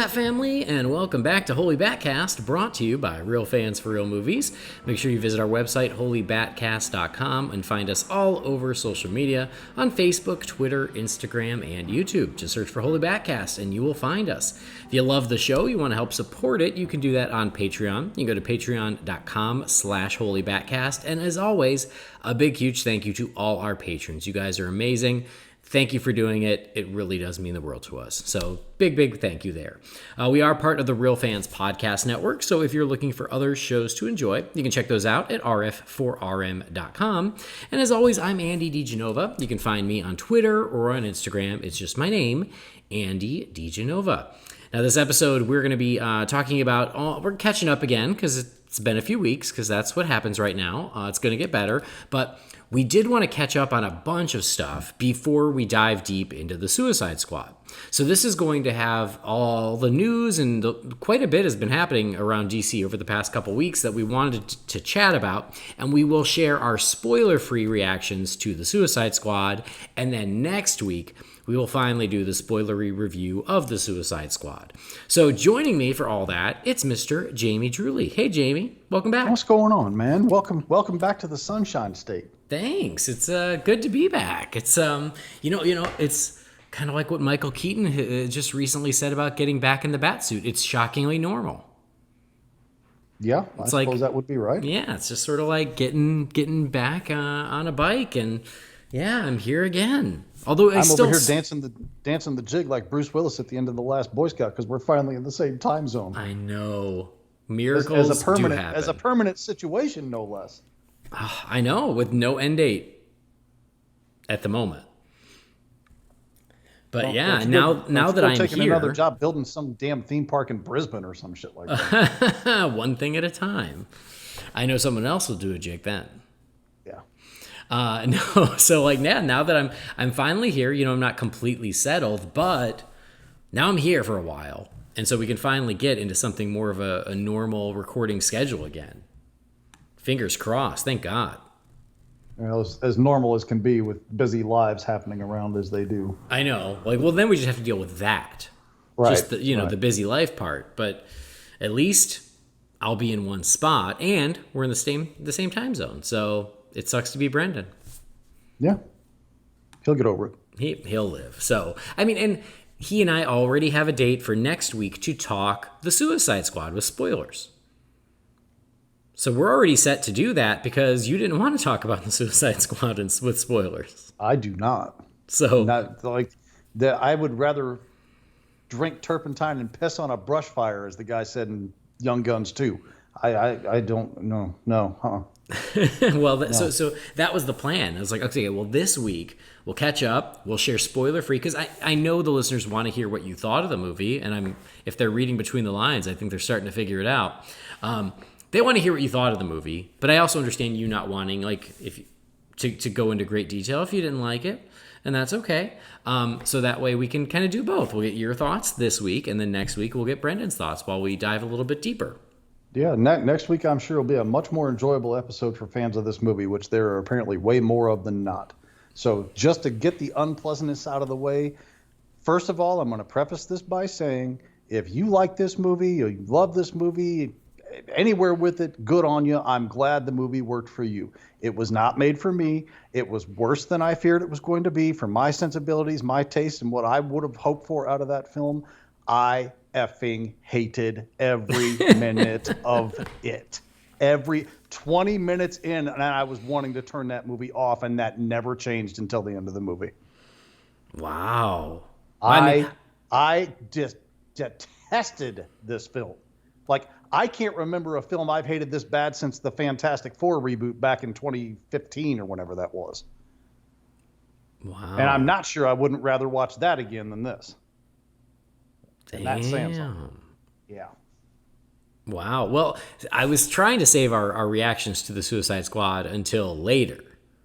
Bat family, and welcome back to Holy BatCast, brought to you by Real Fans for Real Movies. Make sure you visit our website, holybatcast.com, and find us all over social media on Facebook, Twitter, Instagram, and YouTube. Just search for Holy BatCast, and you will find us. If you love the show, you want to help support it, you can do that on Patreon. You can go to patreon.com/holybatcast, and as always, a big, huge thank you to all our patrons. You guys are amazing. Thank you for doing it. It really does mean the world to us. So big thank you there. We are part of the Real Fans Podcast Network, so if you're looking for other shows to enjoy, you can check those out at rf4rm.com. And as always, I'm Andy DiGenova. You can find me on Twitter or on Instagram. It's just my name, Andy DiGenova. Now, this episode, we're going to be talking about, we're catching up again because it's been a few weeks, because that's what happens right now. It's going to get better, but we did want to catch up on a bunch of stuff before we dive deep into the Suicide Squad. So this is going to have all the news, and quite a bit has been happening around DC over the past couple weeks that we wanted to chat about, and we will share our spoiler-free reactions to the Suicide Squad, and then next week, we will finally do the spoilery review of the Suicide Squad. So joining me for all that, it's Mr. Jamie Drewley. Hey, Jamie. Welcome back. What's going on, man? Welcome back to the Sunshine State. Thanks. It's good to be back. It's it's kind of like what Michael Keaton just recently said about getting back in the Batsuit. It's shockingly normal. Yeah, I suppose that would be right. Yeah, it's just sort of like getting back on a bike, and yeah, I'm here again. Although I'm over here dancing the jig like Bruce Willis at the end of The Last Boy Scout, because we're finally in the same time zone. I know. Miracles as a permanent, do happen. As a permanent situation, no less. I know, with no end date at the moment. But now that I'm taking here, another job building some damn theme park in Brisbane or some shit like that. One thing at a time. I know someone else will do a jig then. Yeah. No, so like now that I'm finally here, I'm not completely settled, but now I'm here for a while, and so we can finally get into something more of a normal recording schedule again. Fingers crossed, thank God. As normal as can be, with busy lives happening around as they do. I know. Then we just have to deal with that. Right. Just the busy life part. But at least I'll be in one spot, and we're in the same time zone. So it sucks to be Brendan. Yeah. He'll get over it. He'll live. So, and he and I already have a date for next week to talk the Suicide Squad with spoilers. So we're already set to do that because you didn't want to talk about the Suicide Squad with spoilers. I do not. So not like that. I would rather drink turpentine and piss on a brush fire, as the guy said in Young Guns 2. I don't no. Well, no. So that was the plan. I was like, okay, well, this week we'll catch up. We'll share spoiler free, because I know the listeners want to hear what you thought of the movie, and if they're reading between the lines, I think they're starting to figure it out. They want to hear what you thought of the movie, but I also understand you not wanting to go into great detail if you didn't like it, and that's okay. So that way we can kind of do both. We'll get your thoughts this week, and then next week we'll get Brendan's thoughts while we dive a little bit deeper. Yeah, next week I'm sure will be a much more enjoyable episode for fans of this movie, which there are apparently way more of than not. So just to get the unpleasantness out of the way, first of all, I'm going to preface this by saying, if you like this movie or you love this movie, anywhere with it, good on you. I'm glad the movie worked for you. It was not made for me. It was worse than I feared it was going to be for my sensibilities, my taste, and what I would have hoped for out of that film. I effing hated every minute of it. Every 20 minutes in, and I was wanting to turn that movie off, and that never changed until the end of the movie. Wow. I just detested this film. Like, I can't remember a film I've hated this bad since the Fantastic Four reboot back in 2015 or whenever that was. Wow. And I'm not sure I wouldn't rather watch that again than this. Damn. And that's saying something. Yeah. Wow. Well, I was trying to save our reactions to the Suicide Squad until later.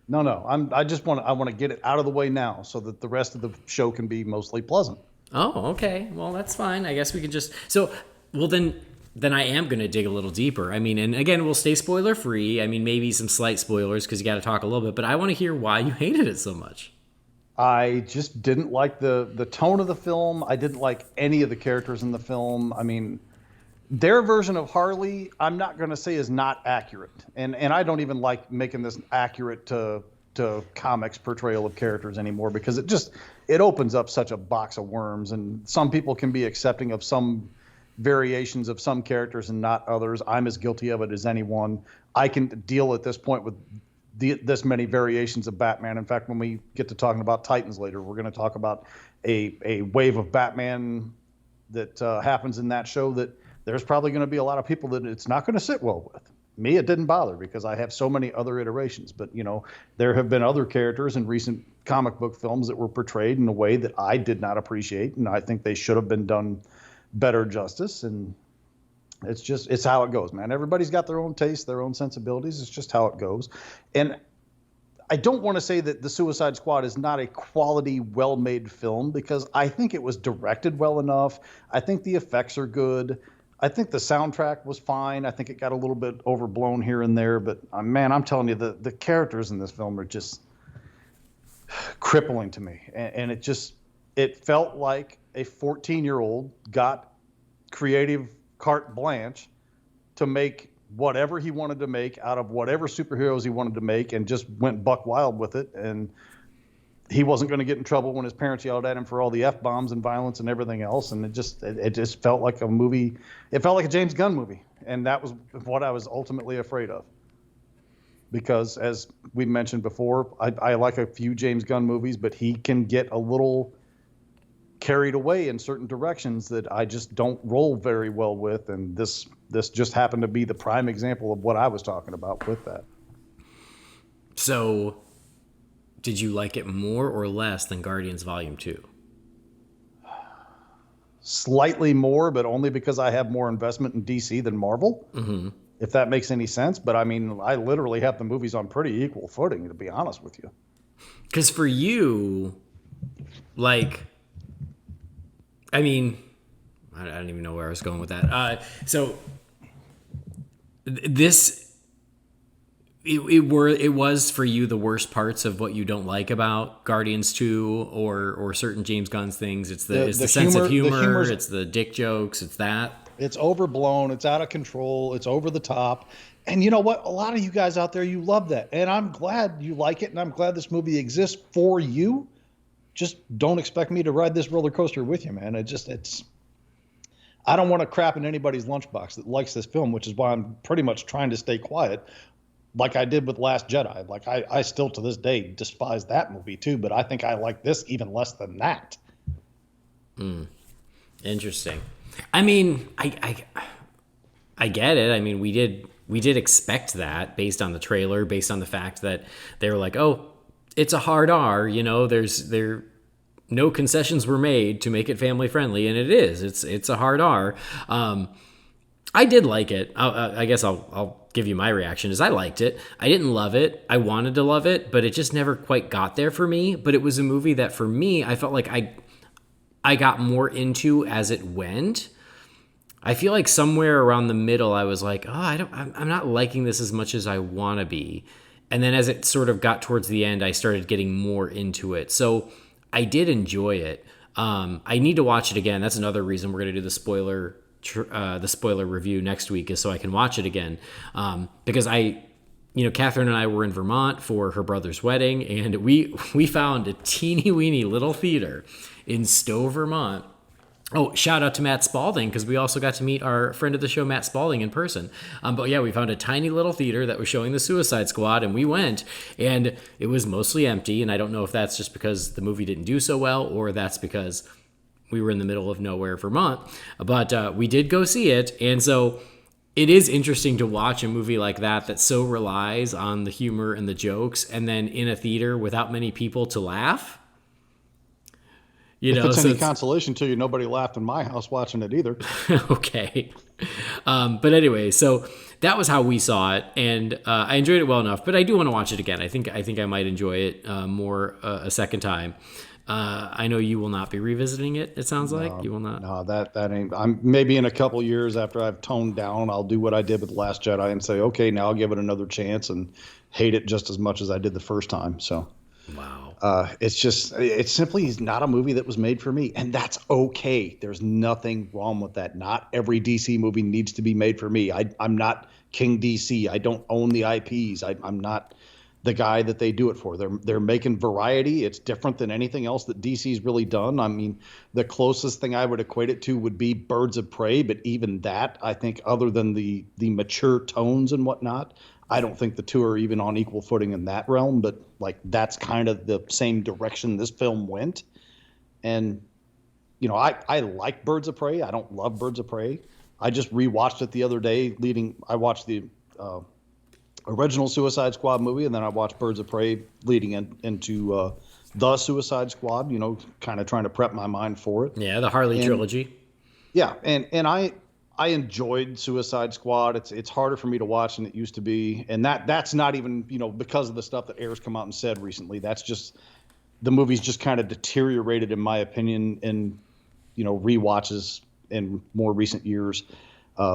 No. I want to get it out of the way now so that the rest of the show can be mostly pleasant. Oh, okay. Well, that's fine. I guess we can just then I am going to dig a little deeper. And again, we'll stay spoiler free. Maybe some slight spoilers because you got to talk a little bit, but I want to hear why you hated it so much. I just didn't like the tone of the film. I didn't like any of the characters in the film. I mean, their version of Harley, I'm not going to say is not accurate. And I don't even like making this accurate to comics portrayal of characters anymore, because it opens up such a box of worms, and some people can be accepting of some variations of some characters and not others. I'm as guilty of it as anyone. I can deal at this point with this many variations of Batman. In fact, when we get to talking about Titans later, we're going to talk about a wave of Batman that happens in that show that there's probably going to be a lot of people that it's not going to sit well with. Me, it didn't bother because I have so many other iterations. But, there have been other characters in recent comic book films that were portrayed in a way that I did not appreciate, and I think they should have been done better justice. And it's how it goes, man. Everybody's got their own taste, their own sensibilities. It's just how it goes. And I don't want to say that The Suicide Squad is not a quality, well-made film, because I think it was directed well enough. I think the effects are good. I think the soundtrack was fine. I think it got a little bit overblown here and there, but man, I'm telling you, the characters in this film are just crippling to me. And it felt like a 14-year-old got creative carte blanche to make whatever he wanted to make out of whatever superheroes he wanted to make, and just went buck wild with it. And he wasn't going to get in trouble when his parents yelled at him for all the F-bombs and violence and everything else. And it just felt like a movie. It felt like a James Gunn movie. And that was what I was ultimately afraid of. Because as we mentioned before, I like a few James Gunn movies, but he can get a little carried away in certain directions that I just don't roll very well with. And this just happened to be the prime example of what I was talking about with that. So, did you like it more or less than Guardians Volume 2? Slightly more, but only because I have more investment in DC than Marvel, if that makes any sense. But I mean, I literally have the movies on pretty equal footing, to be honest with you. Because for you, like, I mean, I don't even know where I was going with that. So this... It was for you the worst parts of what you don't like about Guardians 2 or certain James Gunn's things. It's the sense of humor, it's the dick jokes, it's that. It's overblown, it's out of control, it's over the top. And you know what? A lot of you guys out there, you love that. And I'm glad you like it, and I'm glad this movie exists for you. Just don't expect me to ride this roller coaster with you, man. I don't want to crap in anybody's lunchbox that likes this film, which is why I'm pretty much trying to stay quiet. Like I did with Last Jedi. Like I still to this day despise that movie too, but I think I like this even less than that. Interesting. I mean, I get it. I mean, we did expect that based on the trailer, based on the fact that they were like, oh, it's a hard R, there no concessions were made to make it family friendly, and it is. It's a hard R. I did like it. I guess I'll give you my reaction. Is I liked it. I didn't love it. I wanted to love it, but it just never quite got there for me. But it was a movie that for me, I felt like I got more into as it went. I feel like somewhere around the middle, I was like, I'm not liking this as much as I want to be. And then as it sort of got towards the end, I started getting more into it. So I did enjoy it. I need to watch it again. That's another reason we're going to do the spoiler review next week, is so I can watch it again. Because Catherine and I were in Vermont for her brother's wedding, and we found a teeny weeny little theater in Stowe, Vermont. Oh, shout out to Matt Spalding, because we also got to meet our friend of the show, Matt Spalding, in person. But yeah, we found a tiny little theater that was showing the Suicide Squad, and we went, and it was mostly empty. And I don't know if that's just because the movie didn't do so well, or that's because we were in the middle of nowhere, Vermont. But we did go see it, and so it is interesting to watch a movie like that so relies on the humor and the jokes, and then in a theater without many people to laugh. If it's any consolation to you, nobody laughed in my house watching it either. Okay. But anyway, so that was how we saw it, and I enjoyed it well enough, but I do want to watch it again. I think I might enjoy it more a second time. I know you will not be revisiting it, it sounds like. You will not? No, that ain't. Maybe in a couple years after I've toned down, I'll do what I did with Last Jedi and say, okay, now I'll give it another chance and hate it just as much as I did the first time. So Wow. It's simply not a movie that was made for me, and that's okay. There's nothing wrong with that. Not every DC movie needs to be made for me. I'm not King DC. I don't own the IPs. I'm not the guy that they do it for. They're making variety. It's different than anything else that DC's really done. I mean, the closest thing I would equate it to would be Birds of Prey, but even that, I think, other than the mature tones and whatnot, I don't think the two are even on equal footing in that realm, but like that's kind of the same direction this film went. And, I like Birds of Prey. I don't love Birds of Prey. I just rewatched it the other day I watched the original Suicide Squad movie, and then I watched Birds of Prey leading into the Suicide Squad, kind of trying to prep my mind for it. Yeah, the Harley trilogy. Yeah, and I enjoyed Suicide Squad. It's harder for me to watch than it used to be, and that's not even because of the stuff that Ayers come out and said recently. That's just the movie's just kind of deteriorated in my opinion in rewatches in more recent years.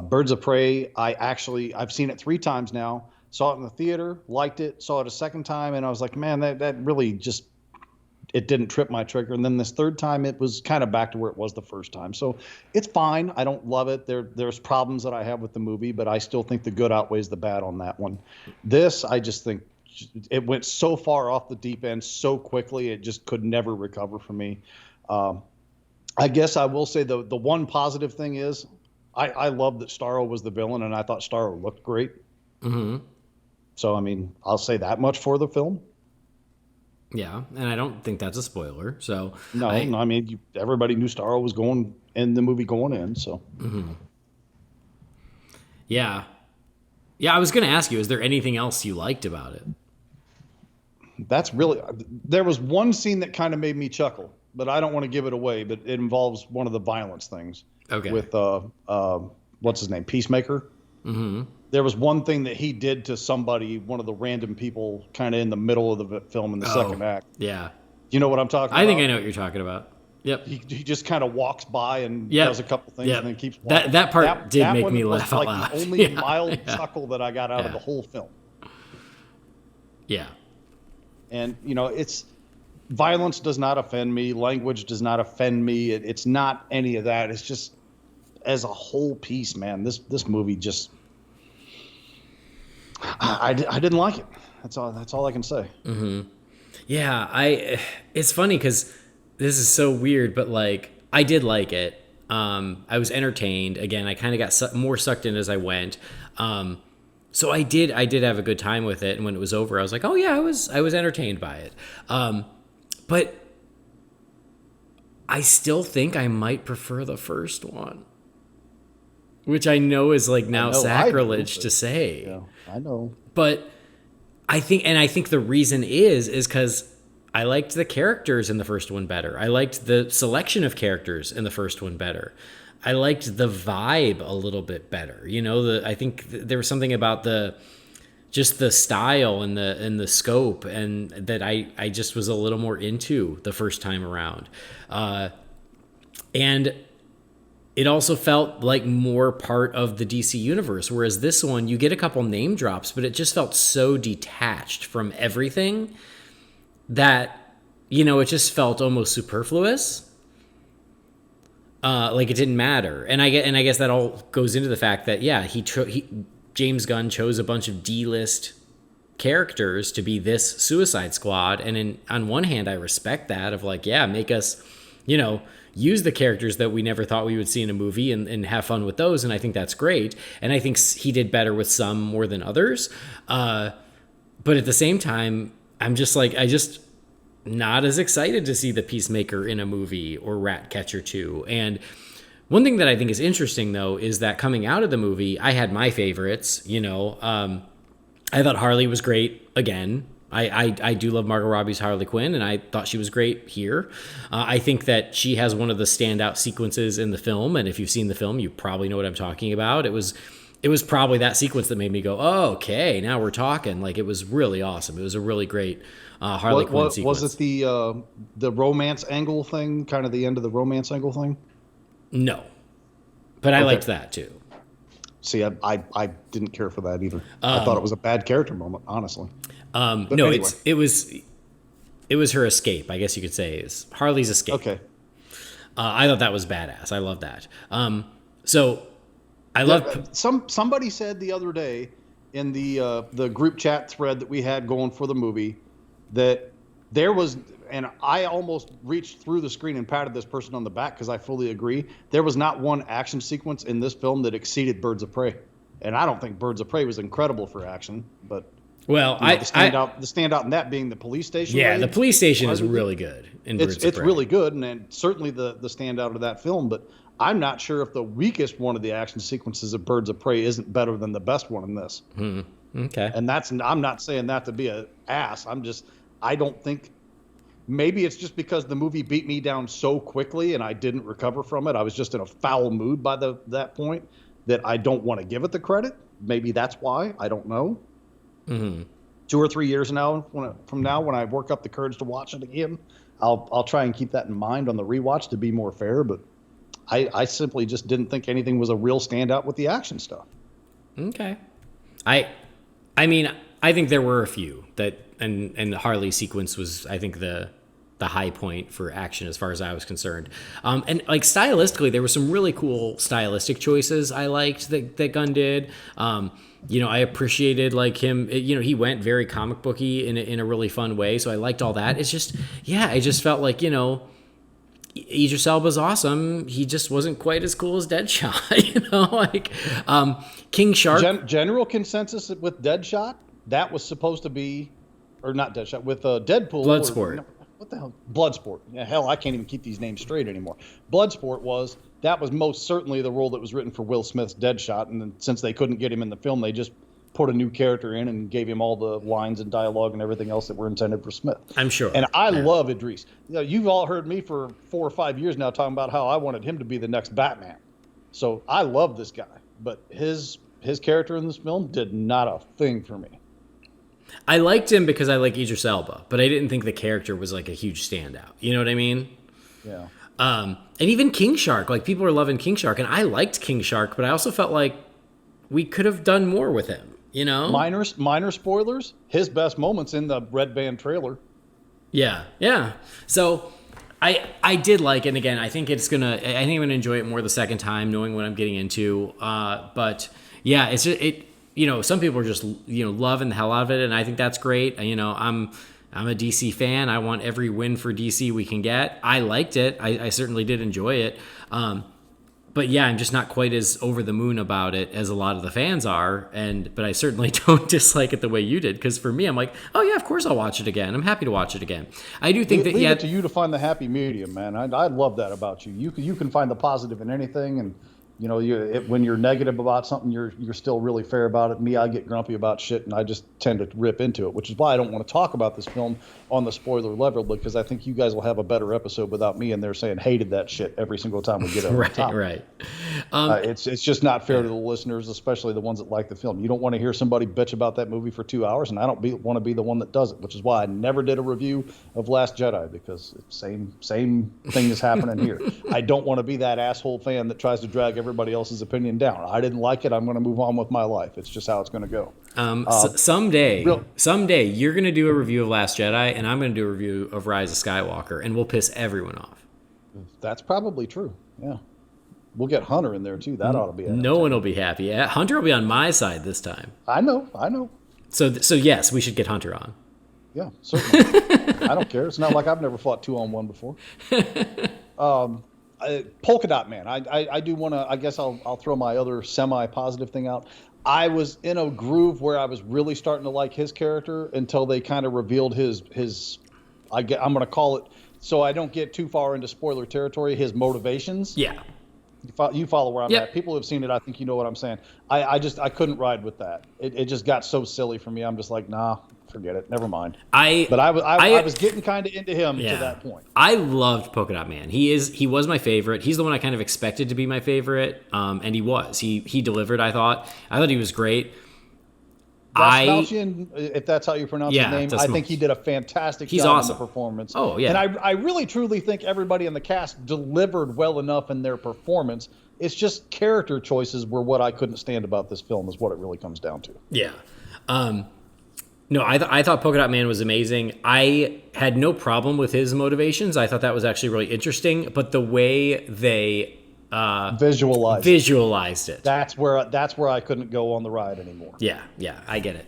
Birds of Prey, I've seen it 3 times now. Saw it in the theater, liked it. Saw it a second time, and I was like, man, that really just it didn't trip my trigger. And then this third time, it was kind of back to where it was the first time. So it's fine. I don't love it. There's problems that I have with the movie, but I still think the good outweighs the bad on that one. This, I just think it went so far off the deep end so quickly, it just could never recover for me. I guess I will say the one positive thing is I love that Starro was the villain, and I thought Starro looked great. Mm-hmm. So, I mean, I'll say that much for the film. Yeah, and I don't think that's a spoiler. So no, I mean, everybody knew Starro was going in the movie going in. So mm-hmm. Yeah. I was going to ask you, is there anything else you liked about it? There was one scene that kind of made me chuckle, but I don't want to give it away. But it involves one of the violence things. Okay. With what's his name, Peacemaker. Mm-hmm. There was one thing that he did to somebody, one of the random people, kind of in the middle of the film in the second act. Yeah. You know what I'm talking about? I think I know what you're talking about. Yep. He just kind of walks by and does a couple things and then keeps walking. That part did make me laugh out loud. The only mild chuckle that I got out of the whole film. Yeah. And, it's violence does not offend me. Language does not offend me. It's not any of that. It's just as a whole piece, man, this movie just... I didn't like it. That's all I can say. Mm-hmm. Yeah, it's funny because this is so weird, but like I did like it. I was entertained. Again, I kind of got more sucked in as I went. So I did have a good time with it. And when it was over, I was like, oh yeah, I was entertained by it. But I still think I might prefer the first one, which I know is like now sacrilege to say. Yeah, I know. But I think the reason is because I liked the characters in the first one better. I liked the selection of characters in the first one better. I liked the vibe a little bit better. I think there was something about just the style and the scope, and that I just was a little more into the first time around. And it also felt like more part of the DC universe, whereas this one, you get a couple name drops, but it just felt so detached from everything that, it just felt almost superfluous. Like it didn't matter. And I guess that all goes into the fact that, James Gunn chose a bunch of D-list characters to be this Suicide Squad. And on one hand, I respect that of like, make us, use the characters that we never thought we would see in a movie and have fun with those. And I think that's great. And I think he did better with some more than others. But at the same time, I'm just like, not as excited to see the Peacemaker in a movie or Ratcatcher 2. And one thing that I think is interesting, though, is that coming out of the movie, I had my favorites. I thought Harley was great again. I do love Margot Robbie's Harley Quinn, and I thought she was great here. I think that she has one of the standout sequences in the film, and if you've seen the film, you probably know what I'm talking about. It was probably that sequence that made me go, oh, okay, now we're talking. Like, it was really awesome. It was a really great Harley Quinn sequence. Was it the romance angle thing, kind of the end of the romance angle thing? No. But I liked that, too. See, I didn't care for that either. I thought it was a bad character moment, honestly. No, anyway. It was her escape, I guess you could say, is Harley's escape. Okay. I thought that was badass. I love that. So I love somebody said the other day in the group chat thread that we had going for the movie that there was, and I almost reached through the screen and patted this person on the back because I fully agree. There was not one action sequence in this film that exceeded Birds of Prey, and I don't think Birds of Prey was incredible for action, but. Well, the standout in that being the police station. Yeah, the police station is really good. It's really good, and certainly the standout of that film. But I'm not sure if the weakest one of the action sequences of Birds of Prey isn't better than the best one in this. Okay. And I'm not saying that to be an ass. I don't think. Maybe it's just because the movie beat me down so quickly and I didn't recover from it. I was just in a foul mood by that point that I don't want to give it the credit. Maybe that's why. I don't know. 2 or 3 years from now, when I work up the courage to watch it again, I'll try and keep that in mind on the rewatch to be more fair. But I simply just didn't think anything was a real standout with the action stuff. Okay. I mean, I think there were a few that, and the Harley sequence was, I think, the high point for action as far as I was concerned. And like stylistically, there were some really cool stylistic choices I liked that Gunn did. I appreciated like him, he went very comic booky in a really fun way. So I liked all that. It's just, I just felt like, Idris Elba's awesome. He just wasn't quite as cool as Deadshot, King Shark. General consensus with Deadshot, that was supposed to be, or not Deadshot, with Deadpool. Bloodsport. What the hell? Bloodsport. Yeah, hell, I can't even keep these names straight anymore. Bloodsport was most certainly the role that was written for Will Smith's Deadshot, and then since they couldn't get him in the film, they just put a new character in and gave him all the lines and dialogue and everything else that were intended for Smith. I'm sure. And I love Idris. You've all heard me for 4 or 5 years now talking about how I wanted him to be the next Batman. So I love this guy, but his character in this film did not a thing for me. I liked him because I like Idris Elba, but I didn't think the character was like a huge standout. You know what I mean? Yeah. And even King Shark, like people are loving King Shark, and I liked King Shark, but I also felt like we could have done more with him. Minor spoilers. His best moments in the Red Band trailer. Yeah. So I did like it. And again, I think I'm gonna enjoy it more the second time, knowing what I'm getting into. But yeah, it's just some people are just loving the hell out of it, and I think that's great. I'm a DC fan. I want every win for DC we can get. I liked it. I certainly did enjoy it. But yeah, I'm just not quite as over the moon about it as a lot of the fans are. But I certainly don't dislike it the way you did, because for me, I'm like, oh yeah, of course I'll watch it again. I'm happy to watch it again. I do think leave it to you to find the happy medium, man. I love that about you. You can find the positive in anything, and when you're negative about something, you're still really fair about it. Me, I get grumpy about shit, and I just tend to rip into it, which is why I don't want to talk about this film on the spoiler level, because I think you guys will have a better episode without me in there saying hated that shit every single time we get on the topic. Right. It's just not fair to the listeners, especially the ones that like the film. You don't want to hear somebody bitch about that movie for 2 hours, and I don't want to be the one that does it, which is why I never did a review of Last Jedi, because same thing is happening here. I don't want to be that asshole fan that tries to drag everybody else's opinion down. I didn't like it. I'm going to move on with my life. It's just how it's going to go. Someday you're going to do a review of Last Jedi, and I'm going to do a review of Rise of Skywalker, and we'll piss everyone off. That's probably true. Yeah. We'll get Hunter in there too. That ought to be. No one will be happy. Hunter will be on my side this time. I know. So yes, we should get Hunter on. Yeah, certainly. I don't care. It's not like I've never fought 2-on-1 before. Polka Dot Man. I do want to. I guess I'll throw my other semi-positive thing out. I was in a groove where I was really starting to like his character until they kind of revealed his. I'm going to call it, so I don't get too far into spoiler territory, his motivations. Yeah. You follow where I'm Yep. at. People who have seen it, I think you know what I'm saying. I couldn't ride with that. It just got so silly for me. I'm just like, nah, forget it. Never mind. I was getting kind of into him to that point. I loved Polka Dot Man. He was my favorite. He's the one I kind of expected to be my favorite, and he was. He delivered. I thought he was great. Smalchian, if that's how you pronounce his name, I think he did a fantastic job in the performance. Oh, yeah. And I really, truly think everybody in the cast delivered well enough in their performance. It's just character choices were what I couldn't stand about this film, is what it really comes down to. Yeah. No, I thought Polka Dot Man was amazing. I had no problem with his motivations. I thought that was actually really interesting. But the way they visualized it. That's where I couldn't go on the ride anymore. Yeah, I get it.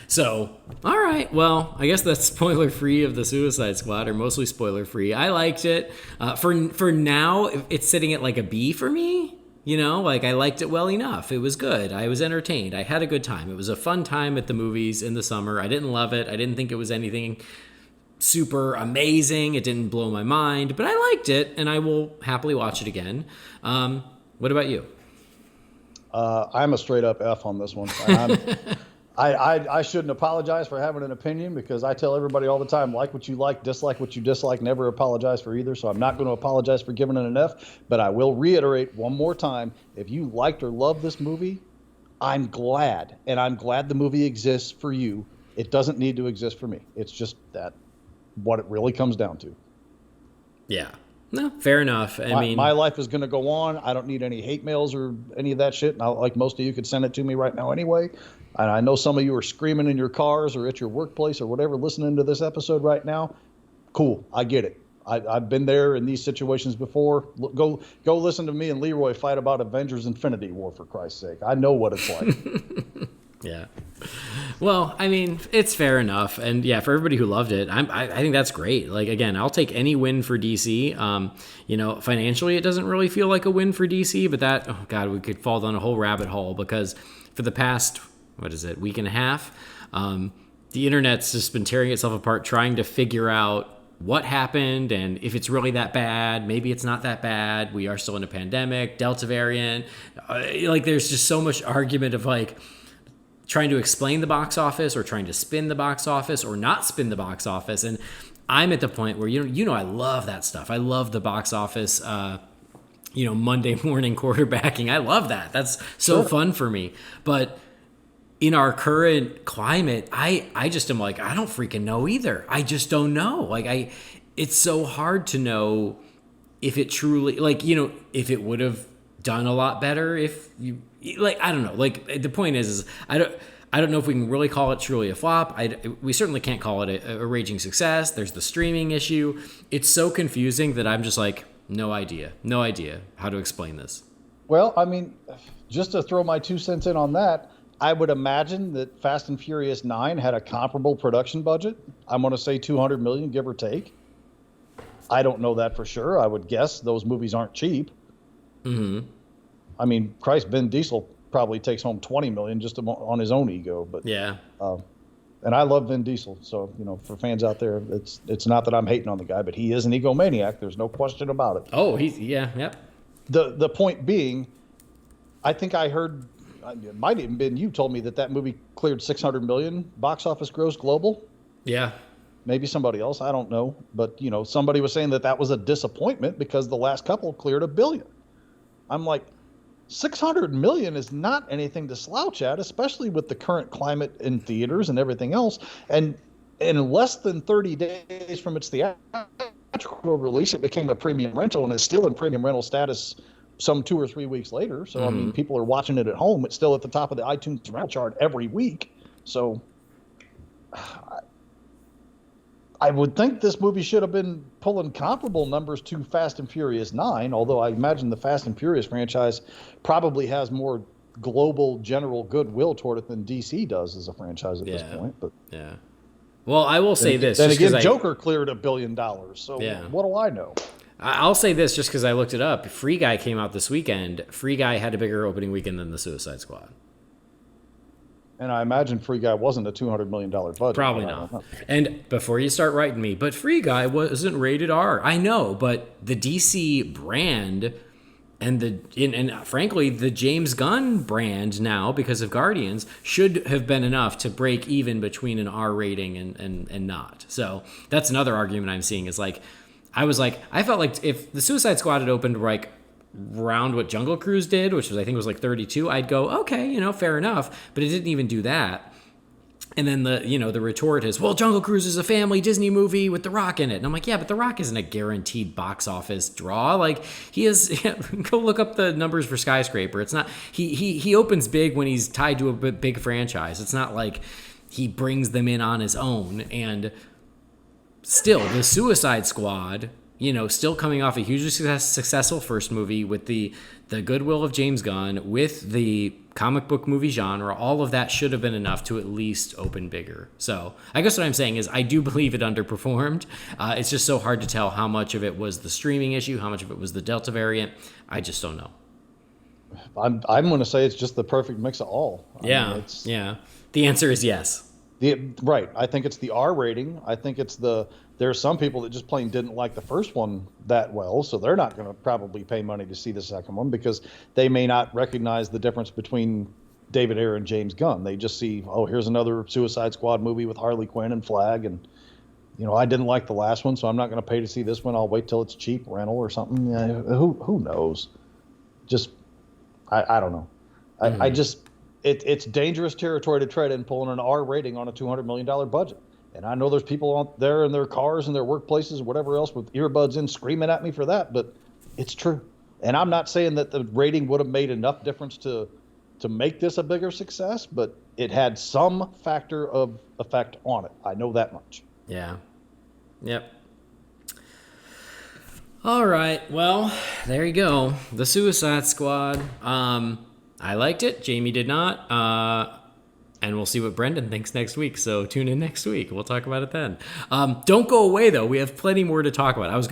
So, all right. Well, I guess that's spoiler free of the Suicide Squad, or mostly spoiler free. I liked it. For now, it's sitting at like a B for me. You know, like I liked it well enough. It was good. I was entertained. I had a good time. It was a fun time at the movies in the summer. I didn't love it. I didn't think it was anything super amazing. It didn't blow my mind, but I liked it, and I will happily watch it again. What about you? I'm a straight up F on this one. I shouldn't apologize for having an opinion, because I tell everybody all the time, like what you like, dislike what you dislike, never apologize for either. So I'm not going to apologize for giving it an F, but I will reiterate one more time. If you liked or loved this movie, I'm glad. And I'm glad the movie exists for you. It doesn't need to exist for me. It's just that what it really comes down to. Yeah. No, fair enough. I mean, my life is going to go on. I don't need any hate mails or any of that shit. And like most of you could send it to me right now anyway. And I know some of you are screaming in your cars or at your workplace or whatever listening to this episode right now. Cool. I get it. I've been there in these situations before. Go listen to me and Leroy fight about Avengers Infinity War, for Christ's sake. I know what it's like. Yeah. Well, I mean, it's fair enough. And yeah, for everybody who loved it, I think that's great. Like, again, I'll take any win for DC. You know, financially, it doesn't really feel like a win for DC, but that, oh God, we could fall down a whole rabbit hole, because for the past, week and a half, the internet's just been tearing itself apart trying to figure out what happened and if it's really that bad. Maybe it's not that bad. We are still in a pandemic, Delta variant. Like, there's just so much argument of like trying to explain the box office or trying to spin the box office or not spin the box office. And I'm at the point where, you know, I love that stuff. I love the box office, Monday morning quarterbacking. I love that. That's so fun for me. But in our current climate, I just am like, I don't freaking know either. I just don't know. Like, it's so hard to know if it truly, like, you know, if it would have done a lot better if you, like, I don't know. Like, the point is I don't know if we can really call it truly a flop. We certainly can't call it a raging success. There's the streaming issue. It's so confusing that I'm just like, no idea how to explain this. Well, I mean, just to throw my 2 cents in on that, I would imagine that Fast and Furious 9 had a comparable production budget. I'm going to say $200 million, give or take. I don't know that for sure. I would guess those movies aren't cheap. Mm-hmm. I mean, Christ, Vin Diesel probably takes home $20 million just on his own ego. But yeah. And I love Vin Diesel. So, you know, for fans out there, it's not that I'm hating on the guy, but he is an egomaniac. There's no question about it. Oh, yep. The point being, I think I heard, it might have even been you told me that movie cleared $600 million box office gross global. Yeah. Maybe somebody else, I don't know. But, you know, somebody was saying that was a disappointment because the last couple cleared $1 billion. I'm like, $600 million is not anything to slouch at, especially with the current climate in theaters and everything else. And in less than 30 days from its theatrical release, it became a premium rental and is still in premium rental status some 2 or 3 weeks later. So, I mean, people are watching it at home. It's still at the top of the iTunes rental chart every week. So I would think this movie should have been pulling comparable numbers to Fast and Furious 9, although I imagine the Fast and Furious franchise probably has more global general goodwill toward it than DC does as a franchise at this point. But yeah. Well, I will say this. Then again, Joker cleared $1 billion. So what do I know? I'll say this just because I looked it up. Free Guy came out this weekend. Free Guy had a bigger opening weekend than the Suicide Squad. And I imagine Free Guy wasn't a $200 million budget. Probably not. And before you start writing me, but Free Guy wasn't rated R. I know, but the DC brand and frankly, the James Gunn brand now, because of Guardians, should have been enough to break even between an R rating and not. So that's another argument I'm seeing is like, I felt like if the Suicide Squad had opened like around what Jungle Cruise did, which was, I think was like 32, I'd go, okay, you know, fair enough. But it didn't even do that. And then the retort is, well, Jungle Cruise is a family Disney movie with The Rock in it. And I'm like, yeah, but The Rock isn't a guaranteed box office draw. Like, he is, go look up the numbers for Skyscraper. It's not, he opens big when he's tied to a big franchise. It's not like he brings them in on his own. And still, the Suicide Squad, still coming off a hugely successful first movie with the goodwill of James Gunn, with the comic book movie genre, all of that should have been enough to at least open bigger. So I guess what I'm saying is I do believe it underperformed. It's just so hard to tell how much of it was the streaming issue, how much of it was the Delta variant. I just don't know. I'm going to say it's just the perfect mix of all. Yeah. The answer is yes. Right. I think it's the R rating. I think it's there are some people that just plain didn't like the first one that well, so they're not going to probably pay money to see the second one because they may not recognize the difference between David Ayer and James Gunn. They just see, oh, here's another Suicide Squad movie with Harley Quinn and Flag, and I didn't like the last one, so I'm not going to pay to see this one. I'll wait till it's cheap rental or something. Who knows? Just I don't know. I just it's dangerous territory to tread in pulling an R rating on a $200 million budget. And I know there's people out there in their cars and their workplaces, whatever else, with earbuds in screaming at me for that, but it's true. And I'm not saying that the rating would have made enough difference to make this a bigger success, but it had some factor of effect on it. I know that much. Yeah. Yep. All right. Well, there you go. The Suicide Squad. I liked it. Jamie did not. And we'll see what Brendan thinks next week. So tune in next week. We'll talk about it then. Don't go away, though. We have plenty more to talk about. I was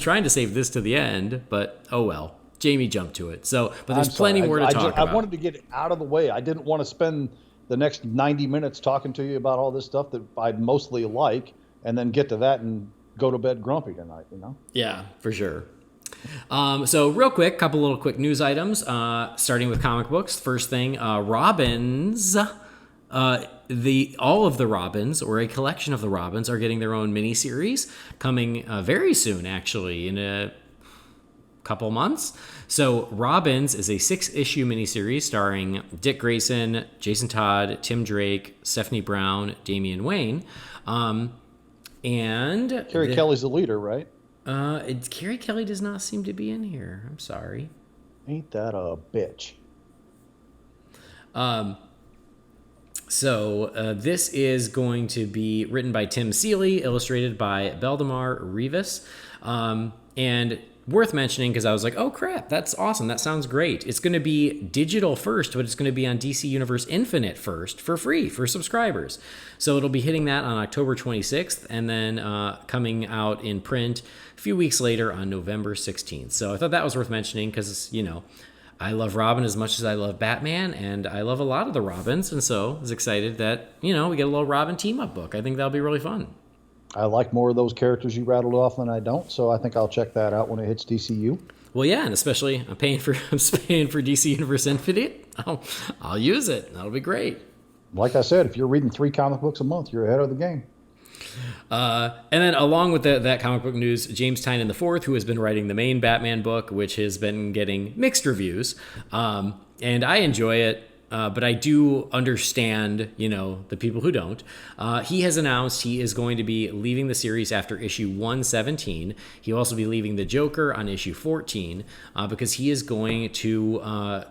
trying to save this to the end, but oh well. Jamie jumped to it. But there's plenty more to talk about. I wanted to get it out of the way. I didn't want to spend the next 90 minutes talking to you about all this stuff that I mostly like, and then get to that and go to bed grumpy tonight. Yeah, for sure. So real quick, couple little quick news items. Starting with comic books. First thing, Robins. All of the Robins, or a collection of the Robins, are getting their own miniseries coming very soon, actually, in a couple months. So Robins is a 6-issue miniseries starring Dick Grayson, Jason Todd, Tim Drake, Stephanie Brown, Damian Wayne, and Carrie Kelly's the leader, right? Carrie Kelly does not seem to be in here. I'm sorry. Ain't that a bitch? So this is going to be written by Tim Seeley, illustrated by Beldemar Rivas, and worth mentioning because I was like, oh crap, that's awesome. That sounds great. It's going to be digital first, but it's going to be on DC Universe Infinite first for free for subscribers. So it'll be hitting that on October 26th and then coming out in print a few weeks later on November 16th. So I thought that was worth mentioning because, I love Robin as much as I love Batman, and I love a lot of the Robins, and so I was excited that, we get a little Robin team-up book. I think that'll be really fun. I like more of those characters you rattled off than I don't, so I think I'll check that out when it hits DCU. Well, yeah, and especially I'm paying for DC Universe Infinite. I'll use it. That'll be great. Like I said, if you're reading 3 comic books a month, you're ahead of the game. And then along with that comic book news, James Tynion IV, who has been writing the main Batman book, which has been getting mixed reviews, and I enjoy it, but I do understand, the people who don't. He has announced he is going to be leaving the series after issue 117. He'll also be leaving the Joker on issue 14 because he is going to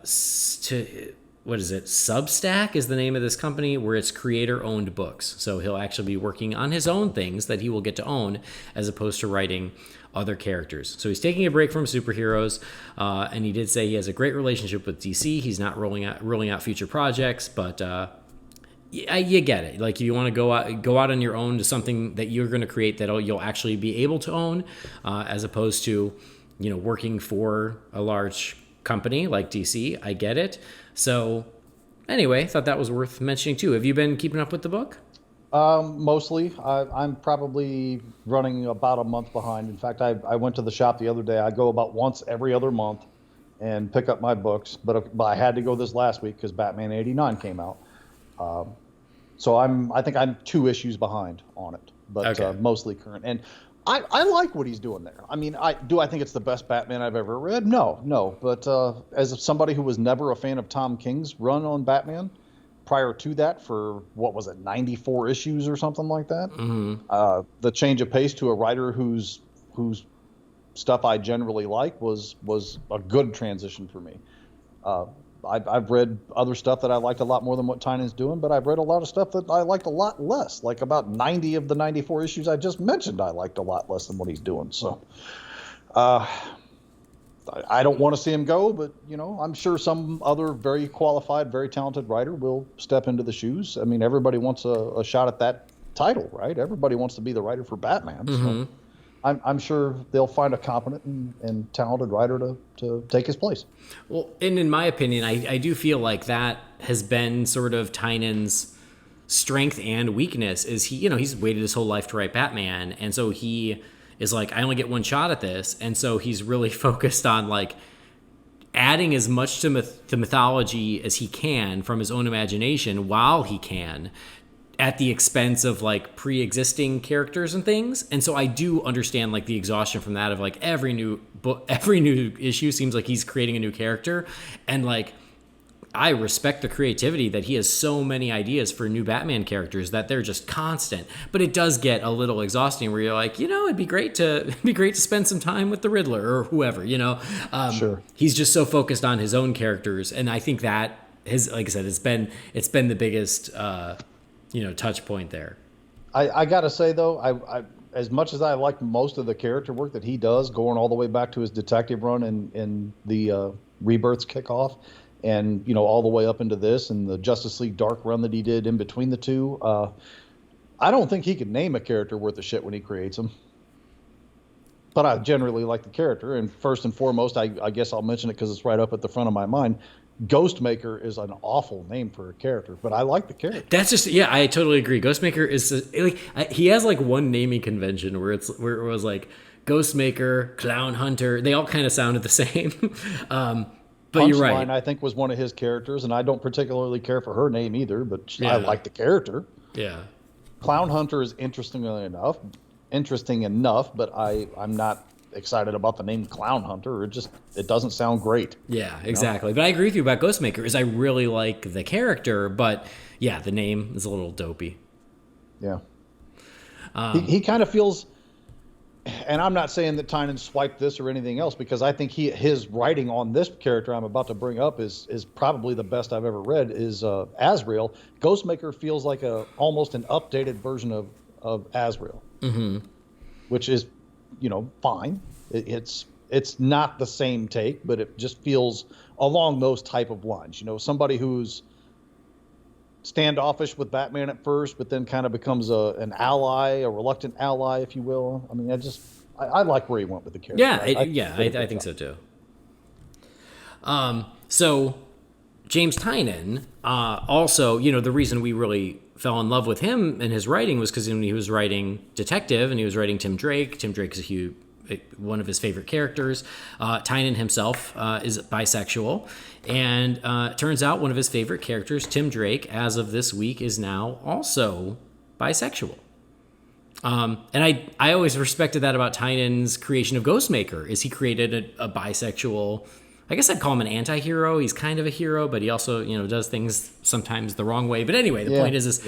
what is it? Substack is the name of this company where it's creator-owned books. So he'll actually be working on his own things that he will get to own as opposed to writing other characters. So he's taking a break from superheroes, and he did say he has a great relationship with DC. He's not ruling out future projects, but you get it. Like if you want to go out on your own to something that you're going to create that you'll actually be able to own, as opposed to working for a large company like DC. I get it. So anyway, thought that was worth mentioning too. Have you been keeping up with the book? Mostly. I'm probably running about a month behind. In fact, I went to the shop the other day. I go about once every other month and pick up my books, but I had to go this last week because Batman 89 came out. So I think I'm 2 issues behind on it, but okay. Mostly current. And I like what he's doing there. I mean, I think it's the best Batman I've ever read? No. But as somebody who was never a fan of Tom King's run on Batman, prior to that for, what was it, 94 issues or something like that. Mm-hmm. The change of pace to a writer whose stuff I generally like was a good transition for me. I've read other stuff that I liked a lot more than what Tynan's doing, but I've read a lot of stuff that I liked a lot less. Like about 90 of the 94 issues I just mentioned, I liked a lot less than what he's doing. So I don't want to see him go, but, you know, I'm sure some other very qualified, very talented writer will step into the shoes. I mean, everybody wants a shot at that title, right? Everybody wants to be the writer for Batman. Mm-hmm. So I'm sure they'll find a competent and talented writer to take his place. Well, and in my opinion, I do feel like that has been sort of Tynan's strength and weakness. Is he's waited his whole life to write Batman, and so he is like, I only get one shot at this, and so he's really focused on like adding as much to the mythology as he can from his own imagination while he can, at the expense of like pre-existing characters and things. And so I do understand like the exhaustion from that of like every new issue seems like he's creating a new character. And like, I respect the creativity that he has so many ideas for new Batman characters that they're just constant, but it does get a little exhausting where you're like, it'd be great to spend some time with the Riddler or whoever, Sure. He's just so focused on his own characters. And I think that has, like I said, it's been the biggest, touch point there. I gotta say though, I as much as I like most of the character work that he does, going all the way back to his detective run in the Rebirths kickoff, and all the way up into this and the Justice League Dark run that he did in between the two, I don't think he can name a character worth of shit when he creates them. But I generally like the character, and first and foremost, I guess I'll mention it because it's right up at the front of my mind. Ghostmaker is an awful name for a character, but I like the character. That's just, I totally agree. Ghostmaker is like, he has like one naming convention where it was like Ghostmaker, Clown Hunter. They all kind of sounded the same. But you're right. Punchline, I think, was one of his characters, and I don't particularly care for her name either, but Yeah. I like the character. Yeah. Clown Hunter is interesting enough, but I'm not excited about the name Clown Hunter. It doesn't sound great. Yeah, exactly. But I agree with you about Ghostmaker. Is I really like the character, but yeah, the name is a little dopey. Yeah. He kind of feels, and I'm not saying that Tynan swiped this or anything else, because I think his writing on this character I'm about to bring up is probably the best I've ever read, is Azrael. Ghostmaker feels like almost an updated version of Azrael, which is, fine. It's not the same take, but it just feels along those type of lines. Somebody who's standoffish with Batman at first, but then kind of becomes an ally, a reluctant ally, if you will. I mean, I like where he went with the character. I think so too. So James Tynan, also, the reason we really fell in love with him and his writing was because when he was writing Detective and he was writing Tim Drake is one of his favorite characters. Tynan himself is bisexual, and it turns out one of his favorite characters, Tim Drake, as of this week, is now also bisexual. And I always respected that about Tynan's creation of Ghostmaker, is he created a bisexual, I guess I'd call him an anti-hero. He's kind of a hero, but he also, does things sometimes the wrong way. But anyway, the point is,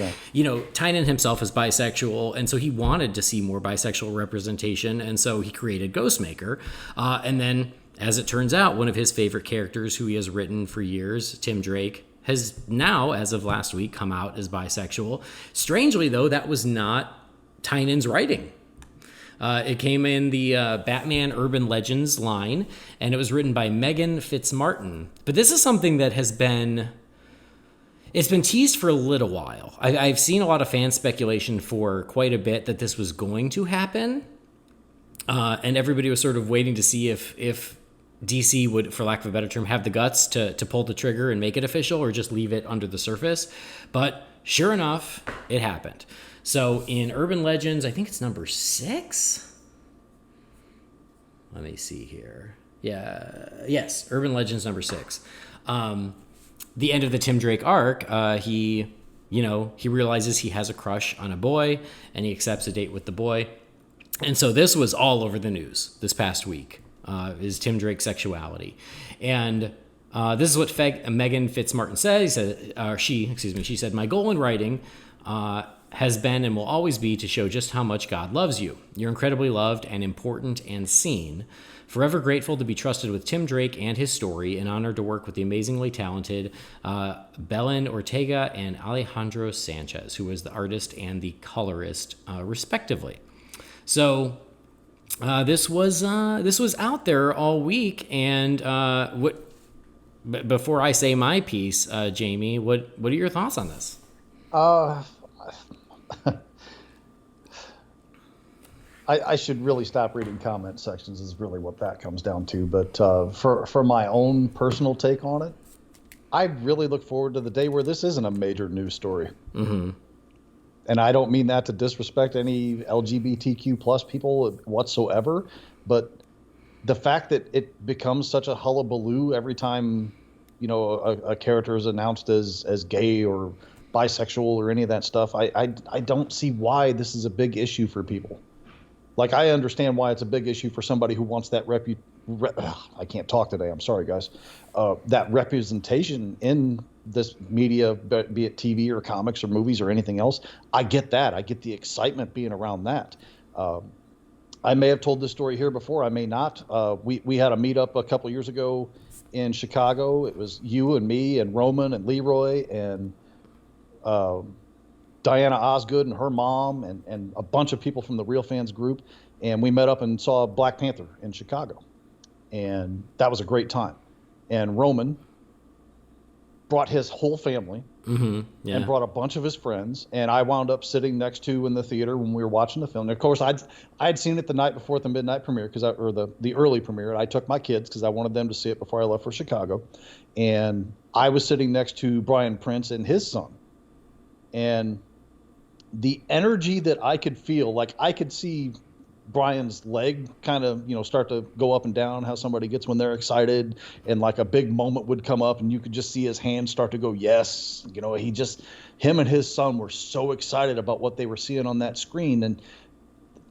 Tynan himself is bisexual, and so he wanted to see more bisexual representation, and so he created Ghostmaker. And then, as it turns out, one of his favorite characters, who he has written for years, Tim Drake, has now, as of last week, come out as bisexual. Strangely, though, that was not Tynan's writing. It came in the Batman Urban Legends line, and it was written by Megan Fitzmartin. But this is something that it's been teased for a little while. I've seen a lot of fan speculation for quite a bit that this was going to happen, and everybody was sort of waiting to see if DC would, for lack of a better term, have the guts to pull the trigger and make it official, or just leave it under the surface. But sure enough, it happened. So in Urban Legends, I think it's number 6. Let me see here. Yes, Urban Legends number 6. The end of the Tim Drake arc, he realizes he has a crush on a boy, and he accepts a date with the boy. And so this was all over the news this past week, is Tim Drake's sexuality. And This is what Megan Fitzmartin said. She said, my goal in writing has been and will always be to show just how much God loves you. You're incredibly loved and important and seen. Forever grateful to be trusted with Tim Drake and his story, and honored to work with the amazingly talented Belen Ortega and Alejandro Sanchez, who was the artist and the colorist, respectively. So this was out there all week, and before I say my piece, Jamie, what are your thoughts on this? I should really stop reading comment sections is really what that comes down to. But for my own personal take on it, I really look forward to the day where this isn't a major news story. Mm-hmm. And I don't mean that to disrespect any LGBTQ plus people whatsoever, but the fact that it becomes such a hullabaloo every time, a character is announced as gay or bisexual or any of that stuff, I don't see why this is a big issue for people. Like, I understand why it's a big issue for somebody who wants that I can't talk today. I'm sorry, guys. That representation in this media, be it TV or comics or movies or anything else. I get that. I get the excitement being around that. I may have told this story here before. I may not. We had a meetup a couple years ago in Chicago. It was you and me and Roman and Leroy and Diana Osgood and her mom and a bunch of people from the Real Fans group. And we met up and saw Black Panther in Chicago. And that was a great time. And Roman brought his whole family and brought a bunch of his friends. And I wound up sitting next to in the theater when we were watching the film. And of course, I'd seen it the night before the midnight premiere, or the early premiere. And I took my kids because I wanted them to see it before I left for Chicago. And I was sitting next to Brian Prince and his son. And the energy that I could feel, like I could see Brian's leg kind of, start to go up and down, how somebody gets when they're excited, and like a big moment would come up and you could just see his hands start to go, yes. Him and his son were so excited about what they were seeing on that screen. And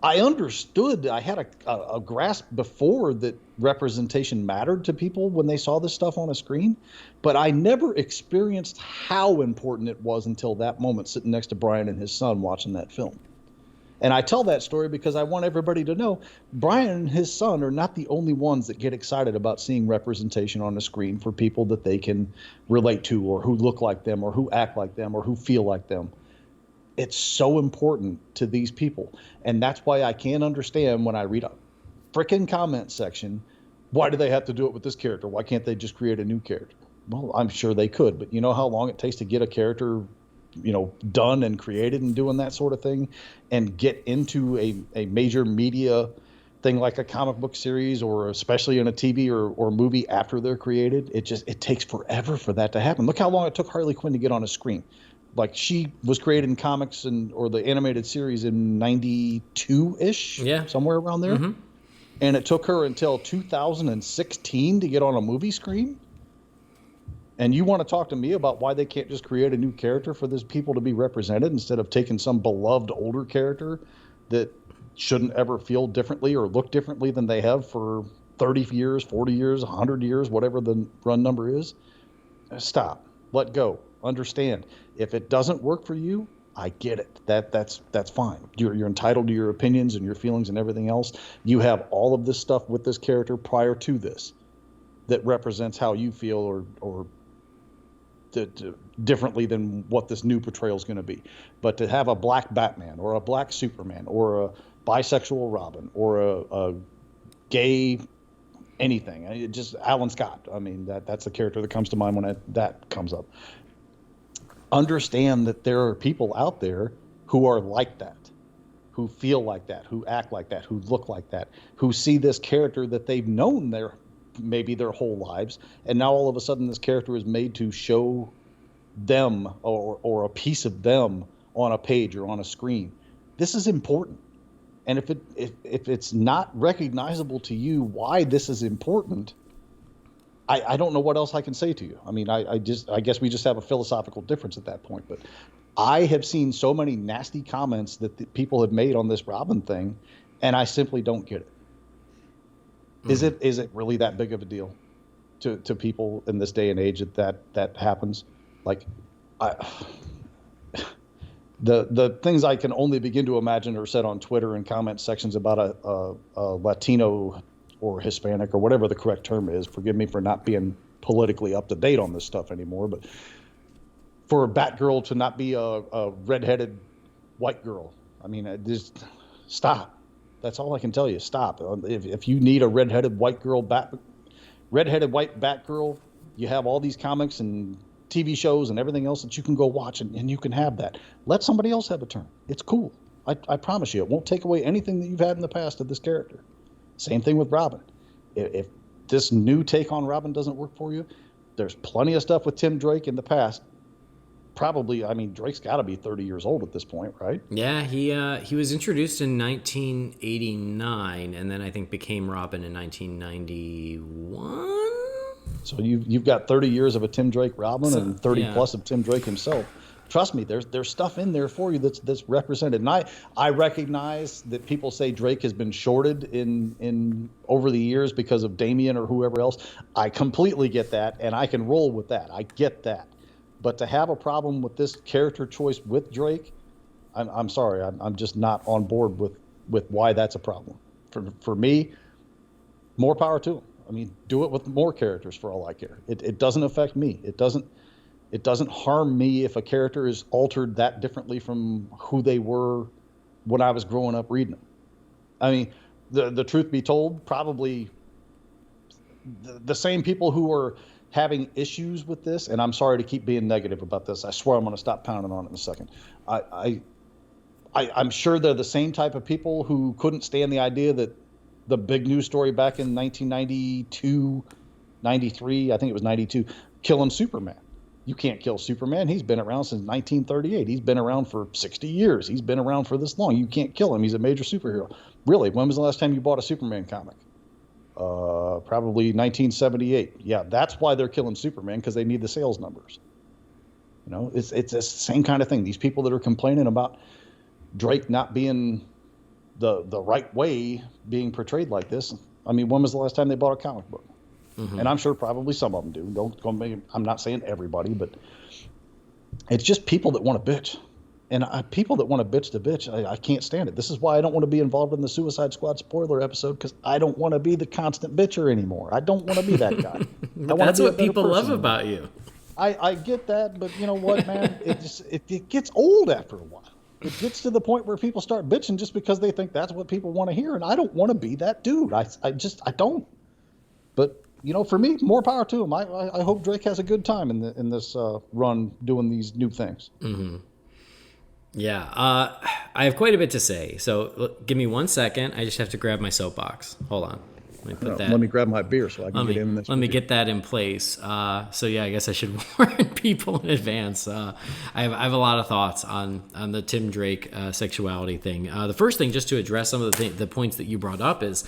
I understood, I had a grasp before that representation mattered to people when they saw this stuff on a screen, but I never experienced how important it was until that moment sitting next to Brian and his son watching that film. And I tell that story because I want everybody to know Brian and his son are not the only ones that get excited about seeing representation on the screen for people that they can relate to, or who look like them, or who act like them, or who feel like them. It's so important to these people. And that's why I can't understand when I read a frickin' comment section, why do they have to do it with this character? Why can't they just create a new character? Well, I'm sure they could, but you know how long it takes to get a character, done and created and doing that sort of thing, and get into a major media thing like a comic book series, or especially in a TV or movie after they're created. It takes forever for that to happen. Look how long it took Harley Quinn to get on a screen. Like, she was created in comics or the animated series in 92-ish, somewhere around there. Mm-hmm. And it took her until 2016 to get on a movie screen. And you want to talk to me about why they can't just create a new character for these people to be represented instead of taking some beloved older character that shouldn't ever feel differently or look differently than they have for 30 years, 40 years, 100 years, whatever the run number is. Stop. Let go. Understand. If it doesn't work for you, I get it. That's fine. You're entitled to your opinions and your feelings and everything else. You have all of this stuff with this character prior to this that represents how you feel or differently than what this new portrayal is going to be. But to have a black Batman or a black Superman or a bisexual Robin or a gay anything, just Alan Scott. I mean, that's the character that comes to mind when that comes up. Understand that there are people out there who are like that, who feel like that, who act like that, who look like that, who see this character that they've known maybe their whole lives, and now all of a sudden this character is made to show them or a piece of them on a page or on a screen. This is important. And if it's not recognizable to you why this is important, I don't know what else I can say to you. I mean, I guess we just have a philosophical difference at that point. But I have seen so many nasty comments that people have made on this Robin thing, and I simply don't get it. Mm-hmm. Is it really that big of a deal? to people in this day and age that happens. Like, the things I can only begin to imagine are said on Twitter and comment sections about a Latino or Hispanic or whatever the correct term is. Forgive me for not being politically up to date on this stuff anymore, but for a Batgirl to not be a redheaded white girl, I mean, just stop. That's all I can tell you. Stop. If you need a redheaded white white Batgirl, you have all these comics and TV shows and everything else that you can go watch, and you can have that. Let somebody else have a turn. It's cool. I promise you, it won't take away anything that you've had in the past of this character. Same thing with Robin. If this new take on Robin doesn't work for you, there's plenty of stuff with Tim Drake in the past. Probably, I mean, Drake's got to be 30 years old at this point, right? Yeah, he was introduced in 1989, and then I think became Robin in 1991. So you've got 30 years of a Tim Drake Robin and 30 plus of Tim Drake himself. Trust me, there's stuff in there for you that's represented. And I recognize that people say Drake has been shorted in over the years because of Damian or whoever else. I completely get that, and I can roll with that. I get that. But to have a problem with this character choice with Drake, I'm sorry. I'm just not on board with why that's a problem. For me, more power to him. I mean, do it with more characters for all I care. It doesn't affect me. It doesn't harm me if a character is altered that differently from who they were when I was growing up reading them. I mean, the truth be told, probably the same people who are having issues with this, and I'm sorry to keep being negative about this. I swear I'm going to stop pounding on it in a second. I'm sure they're the same type of people who couldn't stand the idea that the big news story back in 1992, 93, I think it was 92, killing Superman. You can't kill Superman. He's been around since 1938. He's been around for 60 years. He's been around for this long. You can't kill him. He's a major superhero. Really, when was the last time you bought a Superman comic? Probably 1978. Yeah, that's why they're killing Superman, because they need the sales numbers. You know, it's the same kind of thing. These people that are complaining about Drake not being the right way being portrayed like this. I mean, when was the last time they bought a comic book? Mm-hmm. And I'm sure probably some of them do. I'm not saying everybody, but it's just people that want to bitch. And people that want to bitch, I can't stand it. This is why I don't want to be involved in the Suicide Squad spoiler episode, because I don't want to be the constant bitcher anymore. I don't want to be that guy. That's what people love about you. I get that, but you know what, man? It gets old after a while. It gets to the point where people start bitching just because they think that's what people want to hear, and I don't want to be that dude. I don't. But you know, for me, more power to him. I hope Drake has a good time in this run doing these new things. Mm-hmm. Yeah, I have quite a bit to say. So give me 1 second. I just have to grab my soapbox. Hold on. Let me grab my beer so I can get in this. Let me get that in place. So yeah, I guess I should warn people in advance. I have a lot of thoughts on the Tim Drake sexuality thing. The first thing, just to address some of the points that you brought up, is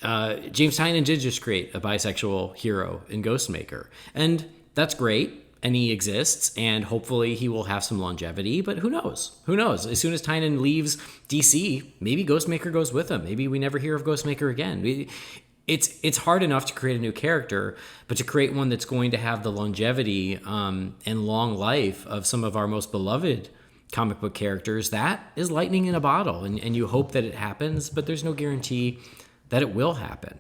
James Tynion did just create a bisexual hero in Ghostmaker, and that's great. And he exists, and hopefully he will have some longevity, but who knows? Who knows? As soon as Tynion leaves DC, maybe Ghostmaker goes with him. Maybe we never hear of Ghostmaker again. It's hard enough to create a new character, but to create one that's going to have the longevity and long life of some of our most beloved comic book characters, that is lightning in a bottle, and you hope that it happens, but there's no guarantee that it will happen.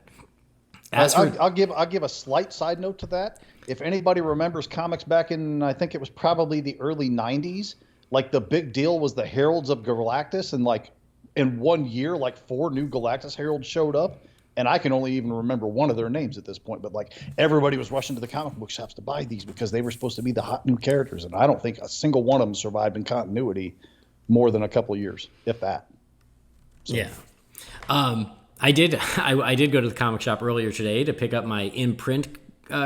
I'll give a slight side note to that. If anybody remembers comics back in, I think it was probably the early 90s, like the big deal was the Heralds of Galactus, and like in 1 year, like 4 new Galactus Heralds showed up, and I can only even remember one of their names at this point, but like everybody was rushing to the comic book shops to buy these because they were supposed to be the hot new characters, and I don't think a single one of them survived in continuity more than a couple of years, if that. So. Yeah. I did go to the comic shop earlier today to pick up my in-print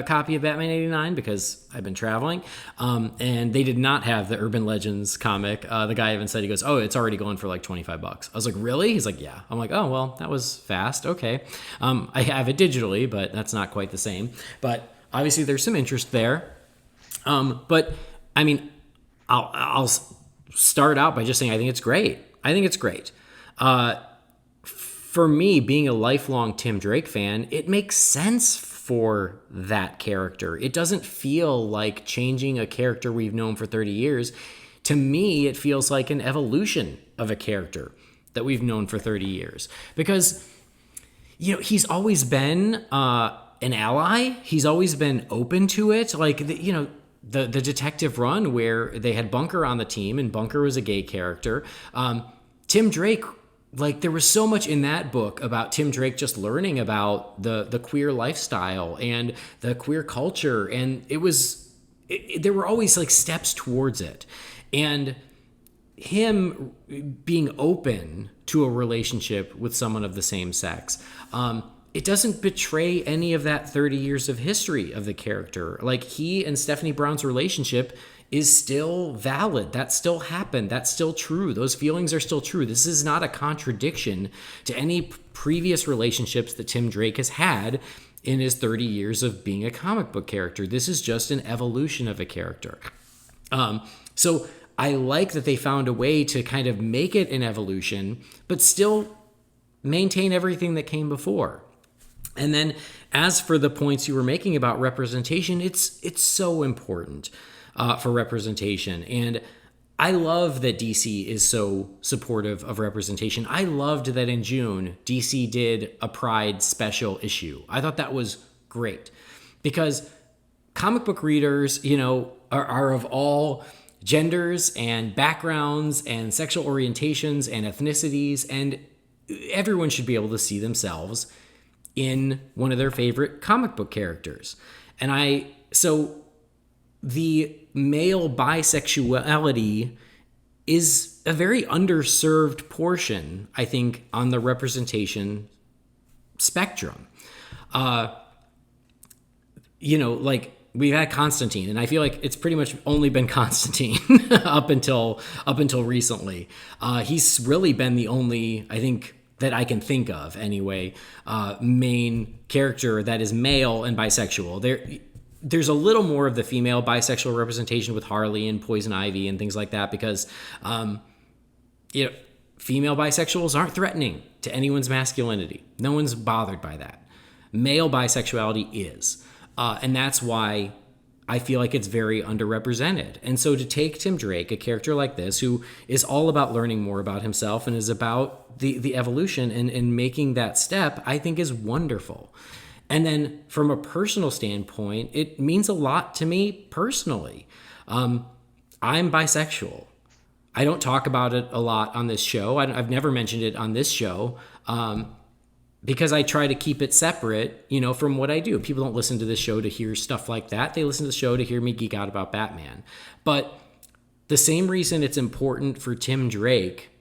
copy of Batman 89 because I've been traveling, and they did not have the Urban Legends comic. The guy even said, he goes, "Oh, it's already going for like $25." I was like, "Really?" He's like, "Yeah." I'm like, "Oh, well, that was fast." Okay. I have it digitally, but that's not quite the same. But obviously there's some interest there. But I mean, I'll start out by just saying I think it's great. For me, being a lifelong Tim Drake fan, it makes sense for that character. It doesn't feel like changing a character we've known for 30 years. To me, it feels like an evolution of a character that we've known for 30 years. Because, he's always been an ally. He's always been open to it. Like, the detective run where they had Bunker on the team, and Bunker was a gay character. Tim Drake, like, there was so much in that book about Tim Drake just learning about the queer lifestyle and the queer culture, and there were always like steps towards it. And him being open to a relationship with someone of the same sex, it doesn't betray any of that 30 years of history of the character. Like, he and Stephanie Brown's relationship is still valid. That still happened. That's still true. Those feelings are still true. This is not a contradiction to any previous relationships that Tim Drake has had in his 30 years of being a comic book character. This is just an evolution of a character. So I like that they found a way to kind of make it an evolution, but still maintain everything that came before. And then as for the points you were making about representation, it's so important for representation. And I love that DC is so supportive of representation. I loved that in June, DC did a Pride special issue. I thought that was great because comic book readers, are of all genders and backgrounds and sexual orientations and ethnicities, and everyone should be able to see themselves in one of their favorite comic book characters. And so the male bisexuality is a very underserved portion, I think, on the representation spectrum. Like, we've had Constantine, and I feel like it's pretty much only been Constantine up until recently. He's really been the only, I think, that I can think of anyway, main character that is male and bisexual. There's a little more of the female bisexual representation with Harley and Poison Ivy and things like that because, female bisexuals aren't threatening to anyone's masculinity. No one's bothered by that. Male bisexuality is. And that's why I feel like it's very underrepresented. And so to take Tim Drake, a character like this, who is all about learning more about himself and is about the evolution and making that step, I think is wonderful. And then from a personal standpoint, it means a lot to me personally. I'm bisexual. I don't talk about it a lot on this show. I've never mentioned it on this show because I try to keep it separate, from what I do. People don't listen to this show to hear stuff like that. They listen to the show to hear me geek out about Batman. But the same reason it's important for Tim Drake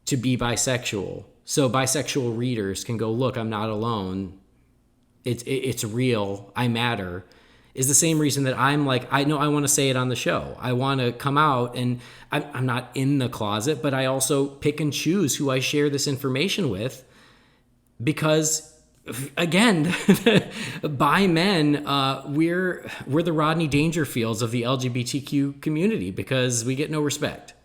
to be bisexual, so bisexual readers can go, look, I'm not alone. It's real. I matter. Is the same reason that I'm like, I know I want to say it on the show. I want to come out, and I'm not in the closet, but I also pick and choose who I share this information with because, again, bi men, we're the Rodney Dangerfields of the LGBTQ community because we get no respect.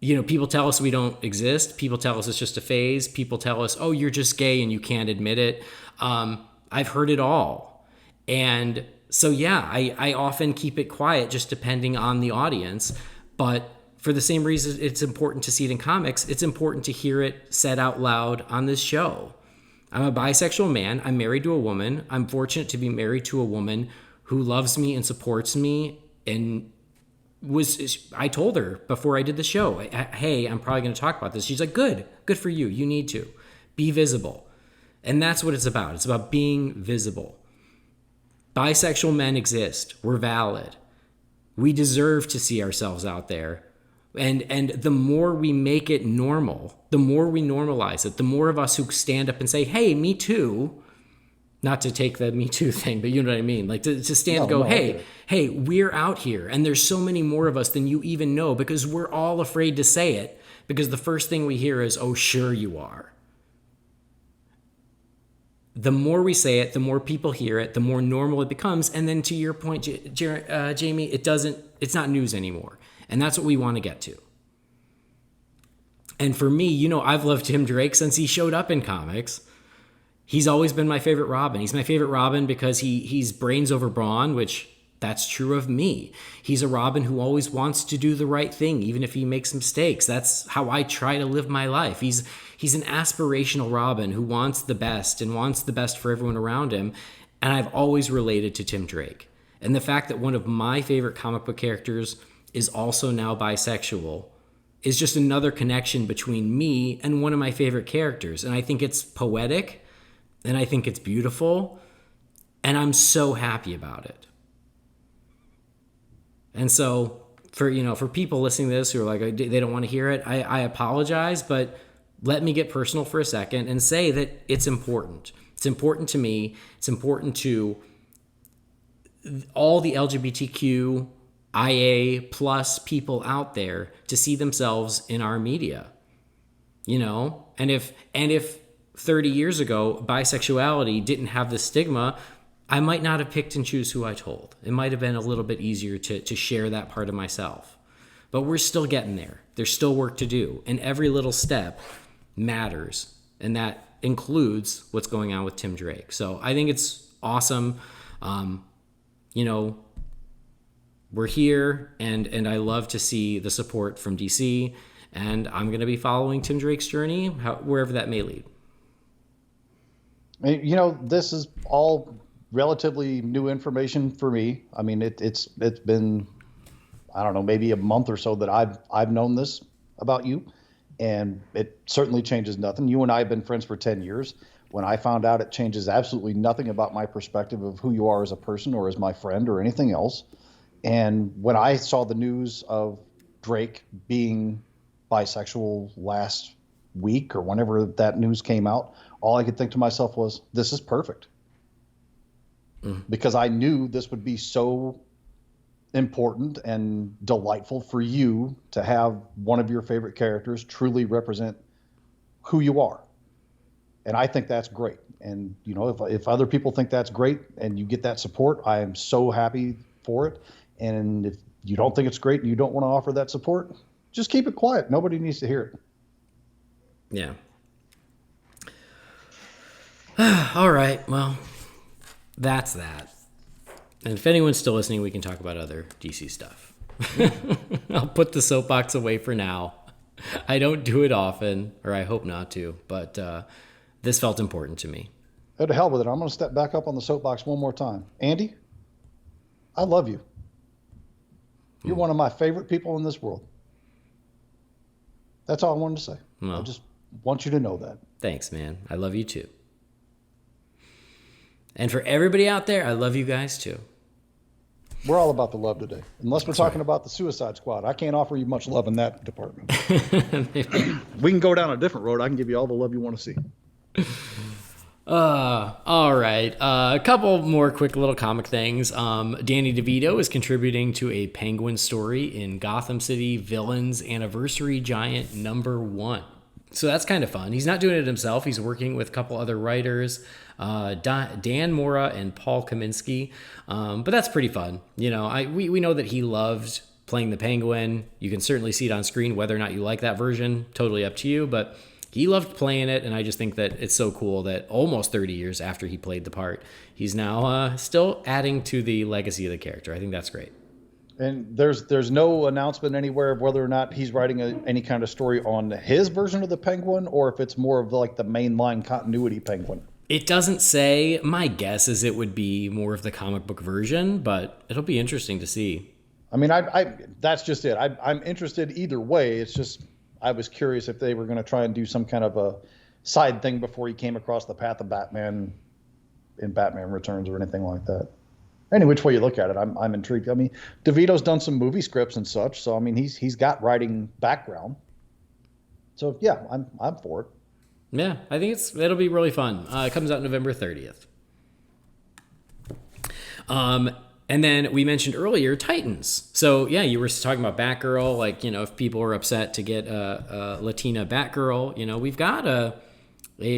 People tell us we don't exist. People tell us it's just a phase. People tell us, oh, you're just gay and you can't admit it. I've heard it all. And so, yeah, I often keep it quiet just depending on the audience. But for the same reason it's important to see it in comics, it's important to hear it said out loud on this show. I'm a bisexual man. I'm married to a woman. I'm fortunate to be married to a woman who loves me and supports me and I told her before I did the show, hey, I'm probably going to talk about this. She's like, good for you. You need to be visible. And that's what it's about. It's about being visible. Bisexual men exist. We're valid. We deserve to see ourselves out there. And the more we make it normal, the more we normalize it, the more of us who stand up and say, hey, me too. Not to take the Me Too thing, but you know what I mean? Like to stand and go, hey, we're out here. And there's so many more of us than you even know because we're all afraid to say it because the first thing we hear is, oh, sure you are. The more we say it, the more people hear it, the more normal it becomes. And then to your point, Jamie, it's not news anymore. And that's what we want to get to. And for me, I've loved Tim Drake since he showed up in comics. he's always been my favorite Robin. He's my favorite Robin because he's brains over brawn, which that's true of me. He's a Robin who always wants to do the right thing, even if he makes mistakes. That's how I try to live my life. He's an aspirational Robin who wants the best and wants the best for everyone around him. And I've always related to Tim Drake. And the fact that one of my favorite comic book characters is also now bisexual is just another connection between me and one of my favorite characters. And I think it's poetic, and I think it's beautiful, and I'm so happy about it. And so for people listening to this who are like, they don't want to hear it, I apologize, but let me get personal for a second and say that it's important. It's important to me. It's important to all the LGBTQIA plus people out there to see themselves in our media, and if 30 years ago bisexuality didn't have the stigma, I might not have picked and choose who I told. It might have been a little bit easier to share that part of myself, but we're still getting there. There's still work to do, and every little step matters, and that includes what's going on with Tim Drake. So I think it's awesome. We're here, and I love to see the support from DC, and I'm going to be following Tim Drake's journey, wherever that may lead. This is all relatively new information for me. I mean, it's been, I don't know, maybe a month or so that I've known this about you, and it certainly changes nothing. You and I have been friends for 10 years. When I found out, it changes absolutely nothing about my perspective of who you are as a person or as my friend or anything else. And when I saw the news of Drake being bisexual last week or whenever that news came out, all I could think to myself was, this is perfect. Because I knew this would be so important and delightful for you to have one of your favorite characters truly represent who you are. And I think that's great. And, if other people think that's great and you get that support, I am so happy for it. And if you don't think it's great and you don't want to offer that support, just keep it quiet. Nobody needs to hear it. Yeah. All right. Well, that's that. And if anyone's still listening, we can talk about other DC stuff. I'll put the soapbox away for now. I don't do it often, or I hope not to, but this felt important to me. Oh, to hell with it. I'm going to step back up on the soapbox one more time. Andy, I love you. You're one of my favorite people in this world. That's all I wanted to say. Well, I just want you to know that. Thanks, man. I love you too. And for everybody out there, I love you guys too. We're all about the love today. Unless we're talking about the Suicide Squad. I can't offer you much love in that department. We can go down a different road. I can give you all the love you want to see. All right. A couple more quick little comic things. Danny DeVito is contributing to a Penguin story in Gotham City Villains Anniversary Giant #1. So that's kind of fun. He's not doing it himself. He's working with a couple other writers, Dan Mora and Paul Kaminsky. But that's pretty fun. We know that he loved playing the Penguin. You can certainly see it on screen. Whether or not you like that version, totally up to you. But he loved playing it, and I just think that it's so cool that almost 30 years after he played the part, he's now still adding to the legacy of the character. I think that's great. And there's no announcement anywhere of whether or not he's writing any kind of story on his version of the Penguin, or if it's more of like the mainline continuity Penguin. It doesn't say. My guess is it would be more of the comic book version, but it'll be interesting to see. I mean, that's just it. I'm interested either way. It's just I was curious if they were going to try and do some kind of a side thing before he came across the path of Batman in Batman Returns or anything like that. Any which way you look at it, I'm intrigued. I mean, DeVito's done some movie scripts and such, so I mean he's got writing background. So yeah, I'm for it. Yeah, I think it'll be really fun. It comes out November 30th. And then we mentioned earlier Titans. So yeah, you were talking about Batgirl. Like, if people are upset to get a Latina Batgirl, we've got a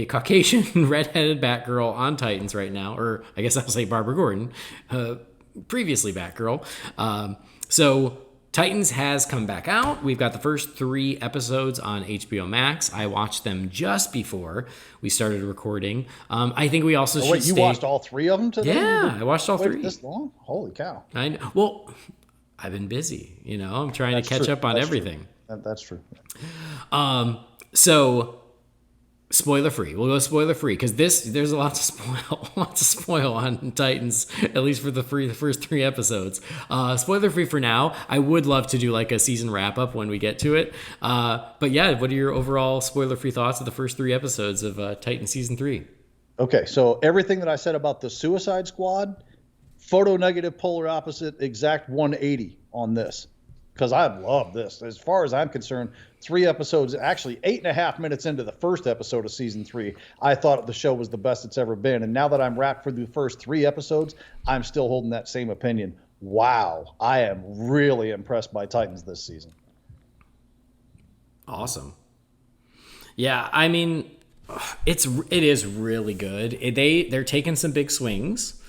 Caucasian redheaded Batgirl on Titans right now, or I guess I'll say Barbara Gordon, previously Batgirl. So Titans has come back out. We've got the first 3 episodes on HBO Max. I watched them just before we started recording. I think we also should you watched all 3 of them today? Yeah, I watched all 3. This long? Holy cow. I know. Well, I've been busy. I'm trying to catch up on everything. That's true. So, spoiler free. We'll go spoiler free because there's a lot to spoil on Titans, at least for the first 3 episodes. Spoiler free for now. I would love to do like a season wrap up when we get to it. But yeah, what are your overall spoiler free thoughts of the first 3 episodes of Titans season 3? Okay, so everything that I said about the Suicide Squad, photo negative, polar opposite, exact 180 on this. Because I love this. As far as I'm concerned, 3 episodes, actually 8.5 minutes into the first episode of season 3, I thought the show was the best it's ever been. And now that I'm wrapped for the first 3 episodes, I'm still holding that same opinion. Wow, I am really impressed by Titans this season. Awesome. Yeah, I mean, it is really good. They're taking some big swings.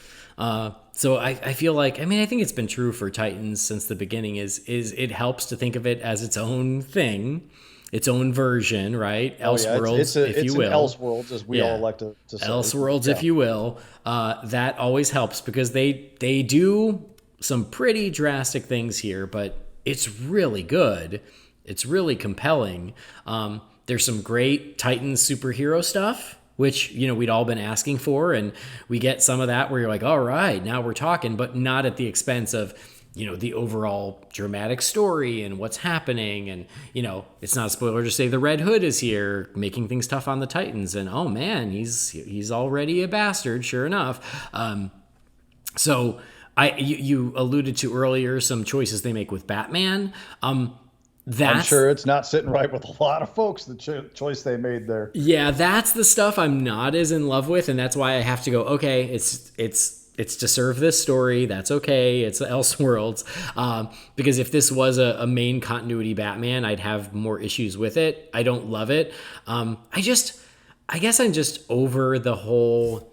So I feel like, I think it's been true for Titans since the beginning is it helps to think of it as its own thing, its own version, right? Elseworlds, if you will. Elseworlds, as we all like to say. Elseworlds, if you will. That always helps because they do some pretty drastic things here, but it's really good. It's really compelling. There's some great Titans superhero stuff, which, we'd all been asking for. And we get some of that where you're like, all right, now we're talking, but not at the expense of, the overall dramatic story and what's happening. And, it's not a spoiler to say the Red Hood is here making things tough on the Titans. And, oh man, he's already a bastard, sure enough. So you alluded to earlier some choices they make with Batman. I'm sure it's not sitting right with a lot of folks, the choice they made there. Yeah, that's the stuff I'm not as in love with, and that's why I have to go, okay, it's to serve this story, that's okay, it's Elseworlds. Because if this was a main continuity Batman, I'd have more issues with it. I don't love it. I guess I'm just over the whole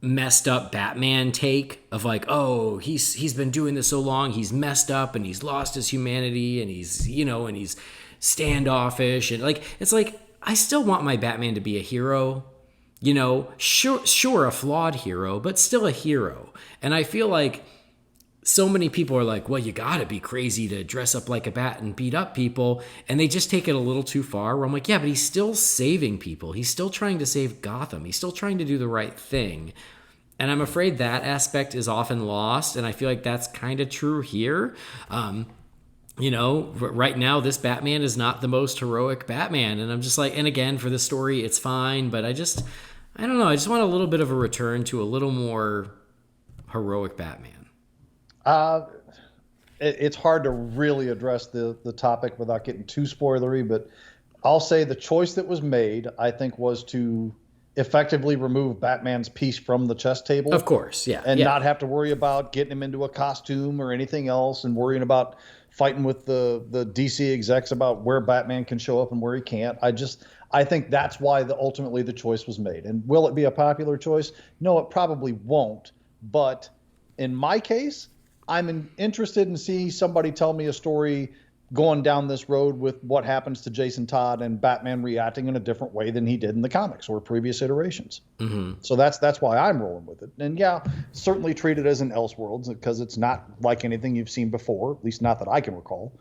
messed up Batman take of like, oh, he's been doing this so long, he's messed up and he's lost his humanity and he's and he's standoffish and like it's like I still want my Batman to be a hero, sure a flawed hero, but still a hero. And I feel like so many people are like, well, you gotta be crazy to dress up like a bat and beat up people. And they just take it a little too far where I'm like, yeah, but he's still saving people. He's still trying to save Gotham. He's still trying to do the right thing. And I'm afraid that aspect is often lost. And I feel like that's kind of true here. Right now, this Batman is not the most heroic Batman. And I'm just like, and again, for the story, it's fine. But I don't know. I just want a little bit of a return to a little more heroic Batman. It's hard to really address the topic without getting too spoilery, but I'll say the choice that was made, I think, was to effectively remove Batman's piece from the chess table. Of course, yeah. And not have to worry about getting him into a costume or anything else and worrying about fighting with the DC execs about where Batman can show up and where he can't. I think that's why ultimately the choice was made. And will it be a popular choice? No, it probably won't. But in my case, I'm interested in seeing somebody tell me a story going down this road with what happens to Jason Todd and Batman reacting in a different way than he did in the comics or previous iterations. Mm-hmm. So that's why I'm rolling with it. And yeah, certainly treat it as an Elseworlds because it's not like anything you've seen before, at least not that I can recall.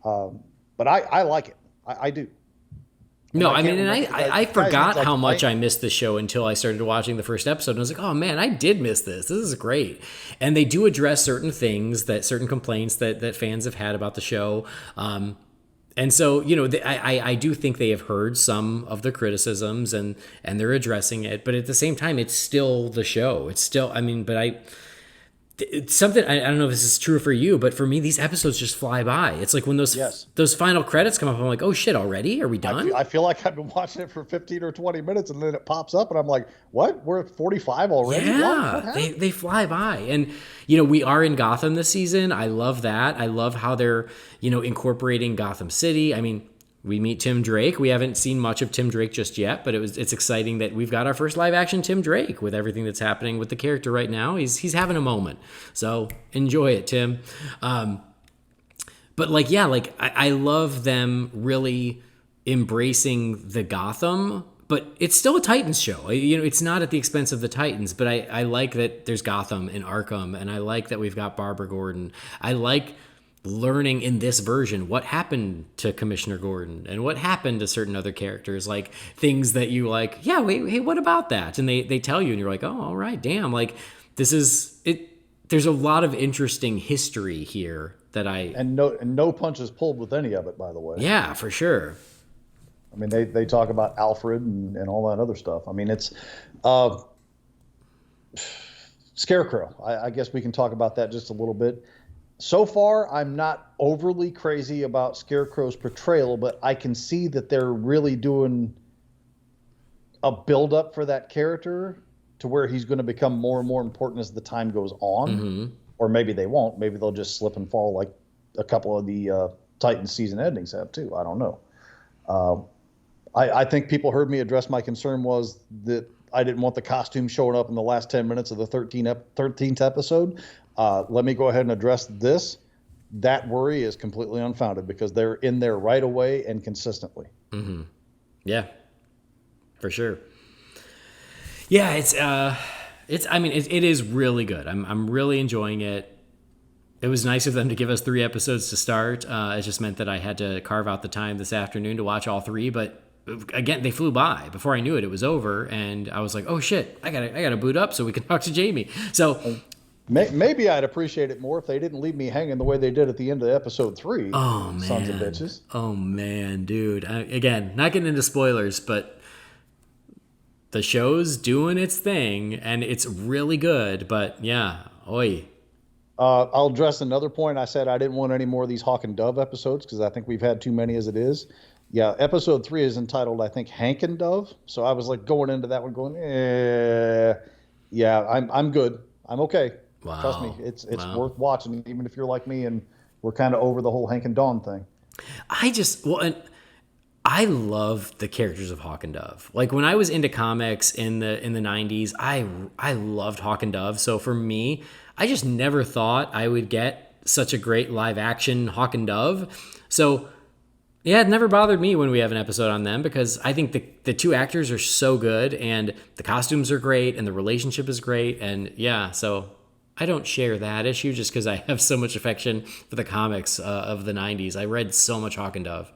But I like it. I do. No, I forgot how much I missed the show until I started watching the first episode. And I was like, oh man, I did miss this. This is great. And they do address certain things, certain complaints that fans have had about the show. And so, I do think they have heard some of the criticisms and they're addressing it. But at the same time, it's still the show. It's still, it's something, I don't know if this is true for you, but for me, these episodes just fly by. It's like when those final credits come up, I'm like, oh shit, already? Are we done? I feel like I've been watching it for 15 or 20 minutes and then it pops up and I'm like, what? We're at 45 already? Yeah, they fly by. And, we are in Gotham this season. I love that. I love how they're, incorporating Gotham City. we meet Tim Drake. We haven't seen much of Tim Drake just yet, but it's exciting that we've got our first live action Tim Drake with everything that's happening with the character right now. He's having a moment. So enjoy it, Tim. But I love them really embracing the Gotham, but it's still a Titans show. It's not at the expense of the Titans, but I like that there's Gotham in Arkham, and I like that we've got Barbara Gordon. I like learning in this version what happened to Commissioner Gordon and what happened to certain other characters, like things that you like, yeah, wait, hey, what about that? And they tell you, and you're like, oh, all right, damn, like this is it. There's a lot of interesting history here that and no punches pulled with any of it, by the way. Yeah, for sure. I mean, they talk about Alfred and all that other stuff. I mean, it's Scarecrow. I guess we can talk about that just a little bit. So far, I'm not overly crazy about Scarecrow's portrayal, but I can see that they're really doing a build-up for that character to where he's going to become more and more important as the time goes on. Mm-hmm. Or maybe they won't. Maybe they'll just slip and fall like a couple of the Titans season endings have too. I don't know. I think people heard me address my concern was that I didn't want the costume showing up in the last 10 minutes of the 13th episode. Let me go ahead and address this. That worry is completely unfounded because they're in there right away and consistently. Mm-hmm. Yeah, for sure. Yeah, it is really good. I'm really enjoying it. It was nice of them to give us 3 episodes to start. It just meant that I had to carve out the time this afternoon to watch all 3, but again, they flew by. Before I knew it, it was over, and I was like, "Oh shit, I gotta boot up so we can talk to Jamie." So maybe I'd appreciate it more if they didn't leave me hanging the way they did at the end of episode 3. Oh man, sons of bitches. Oh man, dude. Again, not getting into spoilers, but the show's doing its thing, and it's really good. But yeah, oi. I'll address another point. I said I didn't want any more of these Hawk and Dove episodes because I think we've had too many as it is. Yeah, episode 3 is entitled, I think, Hank and Dove. So I was like going into that one going, yeah, I'm good. I'm okay. Wow. Trust me, it's worth watching, even if you're like me and we're kind of over the whole Hank and Dawn thing. And I love the characters of Hawk and Dove. Like when I was into comics in the 90s, I loved Hawk and Dove. So for me, I just never thought I would get such a great live action Hawk and Dove. So yeah, it never bothered me when we have an episode on them because I think the 2 actors are so good and the costumes are great and the relationship is great. And yeah, so I don't share that issue just because I have so much affection for the comics of the 90s. I read so much Hawk and Dove.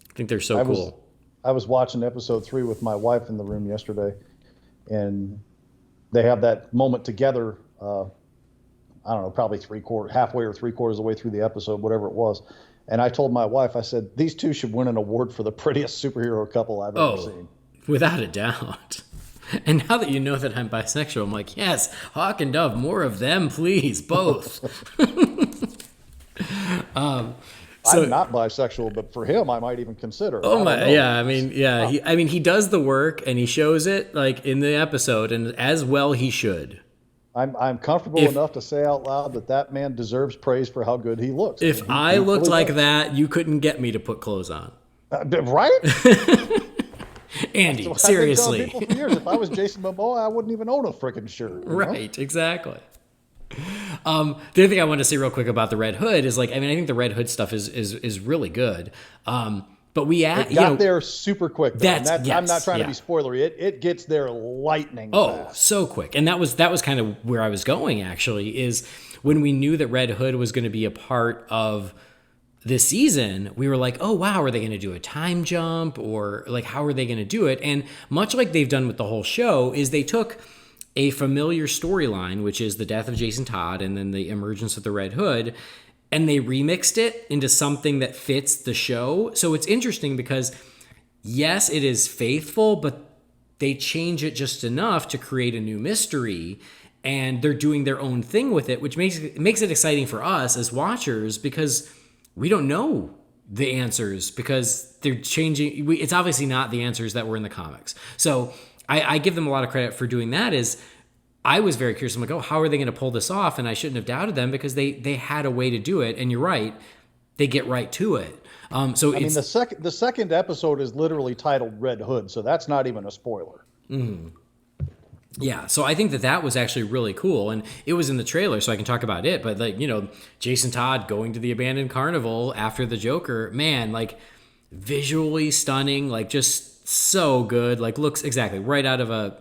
I think they're so cool. I was watching episode 3 with my wife in the room yesterday, and they have that moment together. I don't know, probably halfway or 3/4 of the way through the episode, whatever it was. And I told my wife, I said, these 2 should win an award for the prettiest superhero couple I've ever seen. Without a doubt. And now that you know that I'm bisexual, I'm like, yes, Hawk and Dove, more of them, please, both. I'm not bisexual, but for him, I might even consider. Oh my, yeah. I mean, yeah. He does the work and he shows it like in the episode, and as well he should. I'm comfortable enough to say out loud that man deserves praise for how good he looks. If I looked really like that, you couldn't get me to put clothes on. Right? Andy, seriously. I've been telling people for years, if I was Jason Momoa, I wouldn't even own a freaking shirt. Right, exactly. The other thing I want to say real quick about the Red Hood is I think the Red Hood stuff is really good. But it got there super quick. I'm not trying to be spoilery. It gets there lightning fast. So quick. And that was kind of where I was going, actually, is when we knew that Red Hood was going to be a part of this season, we were like, oh, wow, are they going to do a time jump? Or how are they going to do it? And much like they've done with the whole show, is they took a familiar storyline, which is the death of Jason Todd and then the emergence of the Red Hood, and they remixed it into something that fits the show. So it's interesting because, yes, it is faithful, but they change it just enough to create a new mystery, and they're doing their own thing with it, which makes it exciting for us as watchers because we don't know the answers because they're changing. It's obviously not the answers that were in the comics. So I give them a lot of credit for doing that. I was very curious. I'm like, oh, how are they going to pull this off? And I shouldn't have doubted them because they had a way to do it. And you're right. they get right to it. So I mean, the second episode is literally titled Red Hood, so that's not even a spoiler. Yeah, so I think that was actually really cool, and it was in the trailer, so I can talk about it. But like, Jason Todd going to the abandoned carnival after the Joker, man, like visually stunning, like just so good, like looks exactly right out of a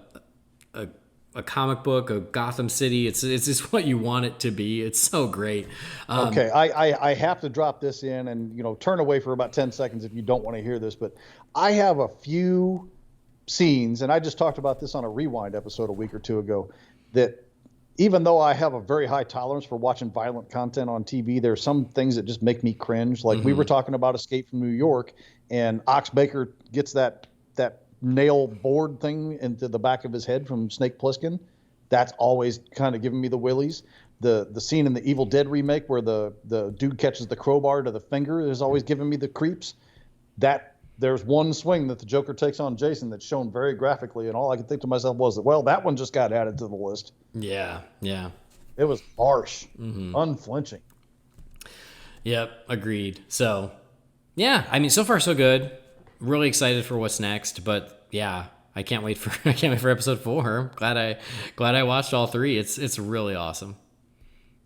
comic book, a Gotham City. It's just what you want it to be. It's so great. Okay, I have to drop this in and turn away for about 10 seconds if you don't want to hear this, but I have a few scenes, and I just talked about this on a Rewind episode a week or two ago, that even though I have a very high tolerance for watching violent content on TV, there's some things that just make me cringe. Like we were talking about Escape from New York, and Ox Baker gets that nail board thing into the back of his head from Snake Plissken. That's always kind of giving me the willies. The scene in the Evil Dead remake where the dude catches the crowbar to the finger is always giving me the creeps. There's one swing that the Joker takes on Jason that's shown very graphically, and all I could think to myself was that, well, that one just got added to the list. Yeah. It was harsh, unflinching. Yep, agreed. So, yeah, I mean, so far so good. Really excited for what's next, but yeah, I can't wait for episode 4. Glad I watched all 3. It's really awesome.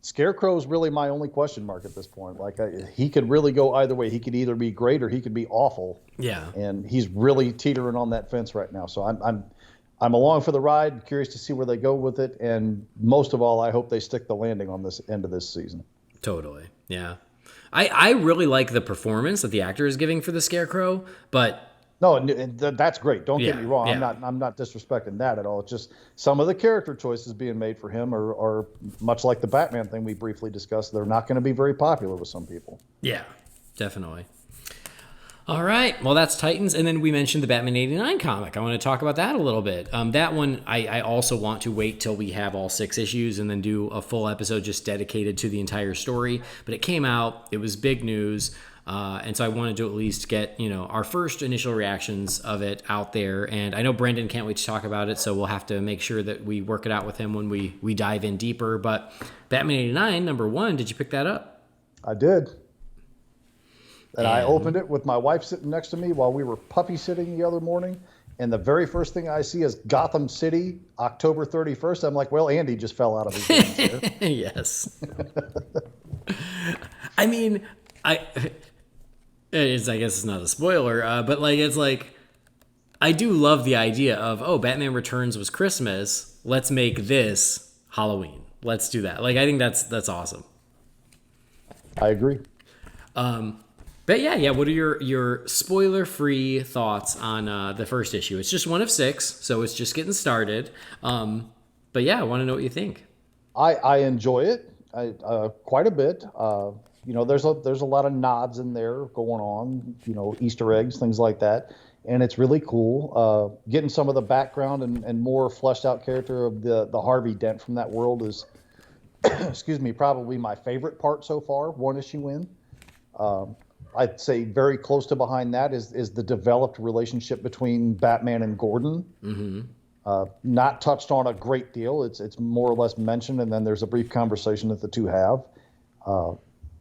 Scarecrow's really my only question mark at this point. Like he could really go either way. He could either be great or he could be awful. Yeah. And he's really teetering on that fence right now. So I'm along for the ride, curious to see where they go with it, and most of all, I hope they stick the landing on this end of this season. Totally. Yeah. I really like the performance that the actor is giving for the Scarecrow, but no, that's great. Don't get me wrong. Yeah. I'm not disrespecting that at all. It's just some of the character choices being made for him are much like the Batman thing we briefly discussed. They're not going to be very popular with some people. Yeah, definitely. All right. Well, that's Titans. And then we mentioned the Batman 89 comic. I want to talk about that a little bit. That one, I also want to wait till we have all 6 issues and then do a full episode just dedicated to the entire story. But it came out. It was big news. And so I wanted to at least get, our first initial reactions of it out there. And I know Brendan can't wait to talk about it, so we'll have to make sure that we work it out with him when we dive in deeper. But Batman 89, number 1, did you pick that up? I did. And I opened it with my wife sitting next to me while we were puppy sitting the other morning. And the very first thing I see is Gotham City, October 31st. I'm like, well, Andy just fell out of his hands here. Yes. I mean, I guess it's not a spoiler, but it's like, I do love the idea of, Batman Returns was Christmas. Let's make this Halloween. Let's do that. I think that's awesome. I agree. But yeah. What are your spoiler-free thoughts on the first issue? It's just 1 of 6, so it's just getting started. But yeah, I want to know what you think. I enjoy it quite a bit. There's a lot of nods in there going on, Easter eggs, things like that. And it's really cool. Getting some of the background and more fleshed out character of the Harvey Dent from that world is, excuse me, probably my favorite part so far, 1 issue in. I'd say very close to behind that is the developed relationship between Batman and Gordon. Mm-hmm. Not touched on a great deal. It's more or less mentioned, and then there's a brief conversation that the two have.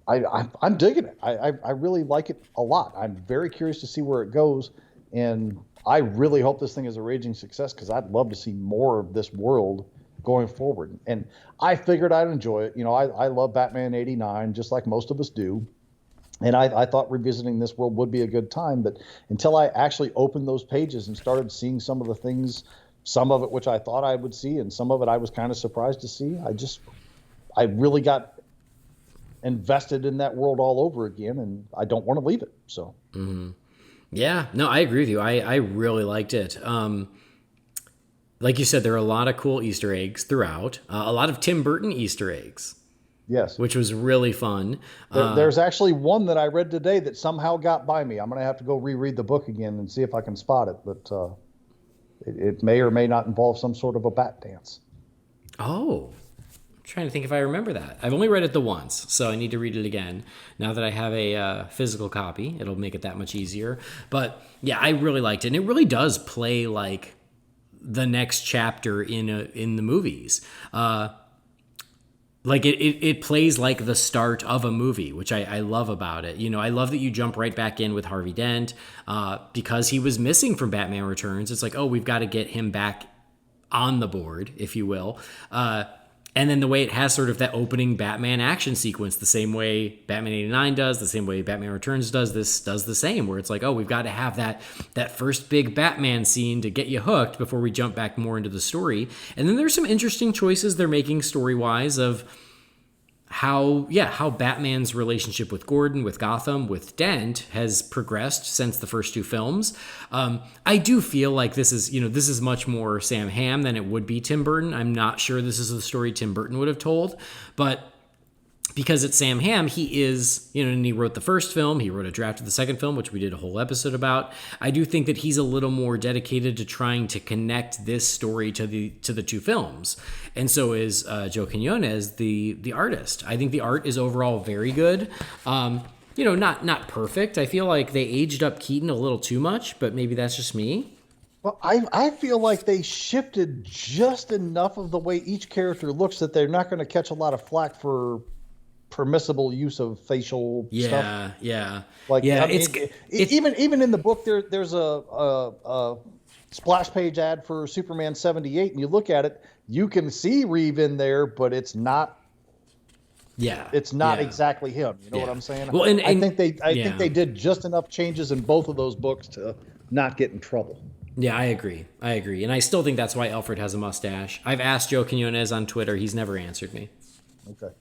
I'm digging it. I really like it a lot. I'm very curious to see where it goes, and I really hope this thing is a raging success because I'd love to see more of this world going forward. And I figured I'd enjoy it. I love Batman 89 just like most of us do. And I thought revisiting this world would be a good time, but until I actually opened those pages and started seeing some of the things, some of it which I thought I would see, and some of it I was kind of surprised to see, I really got invested in that world all over again, and I don't want to leave it. So, Yeah, no, I agree with you. I really liked it. Like you said, there are a lot of cool Easter eggs throughout, a lot of Tim Burton Easter eggs. Yes. Which was really fun. There's actually one that I read today that somehow got by me. I'm going to have to go reread the book again and see if I can spot it. But it may or may not involve some sort of a bat dance. Oh, I'm trying to think if I remember that. I've only read it the once, so I need to read it again. Now that I have a physical copy, it'll make it that much easier. But yeah, I really liked it. And it really does play like the next chapter in the movies. like it plays like the start of a movie, which I love about it. I love that you jump right back in with Harvey Dent because he was missing from Batman Returns. It's like, oh, we've got to get him back on the board, if you will. And then the way it has sort of that opening Batman action sequence, the same way Batman 89 does, the same way Batman Returns does, this does the same, where it's like, oh, we've got to have that first big Batman scene to get you hooked before we jump back more into the story. And then there's some interesting choices they're making story-wise of how Batman's relationship with Gordon, with Gotham, with Dent has progressed since the first two films. I do feel like this is much more Sam Hamm than it would be Tim Burton. I'm not sure this is the story Tim Burton would have told, but because it's Sam Hamm, he is, and he wrote the first film, he wrote a draft of the second film, which we did a whole episode about. I do think that he's a little more dedicated to trying to connect this story to the two films. And so is Joe Quinones, the artist. I think the art is overall very good. Not perfect. I feel like they aged up Keaton a little too much, but maybe that's just me. Well, I feel like they shifted just enough of the way each character looks that they're not going to catch a lot of flack for permissible use of facial stuff. Yeah. Like, yeah, I mean, it's even in the book there's a splash page ad for Superman 78, and you look at it, you can see Reeve in there, but it's not. Yeah, it's not exactly him. You know what I'm saying? Well, I think they did just enough changes in both of those books to not get in trouble. Yeah, I agree. And I still think that's why Alfred has a mustache. I've asked Joe Quinones on Twitter. He's never answered me. Okay.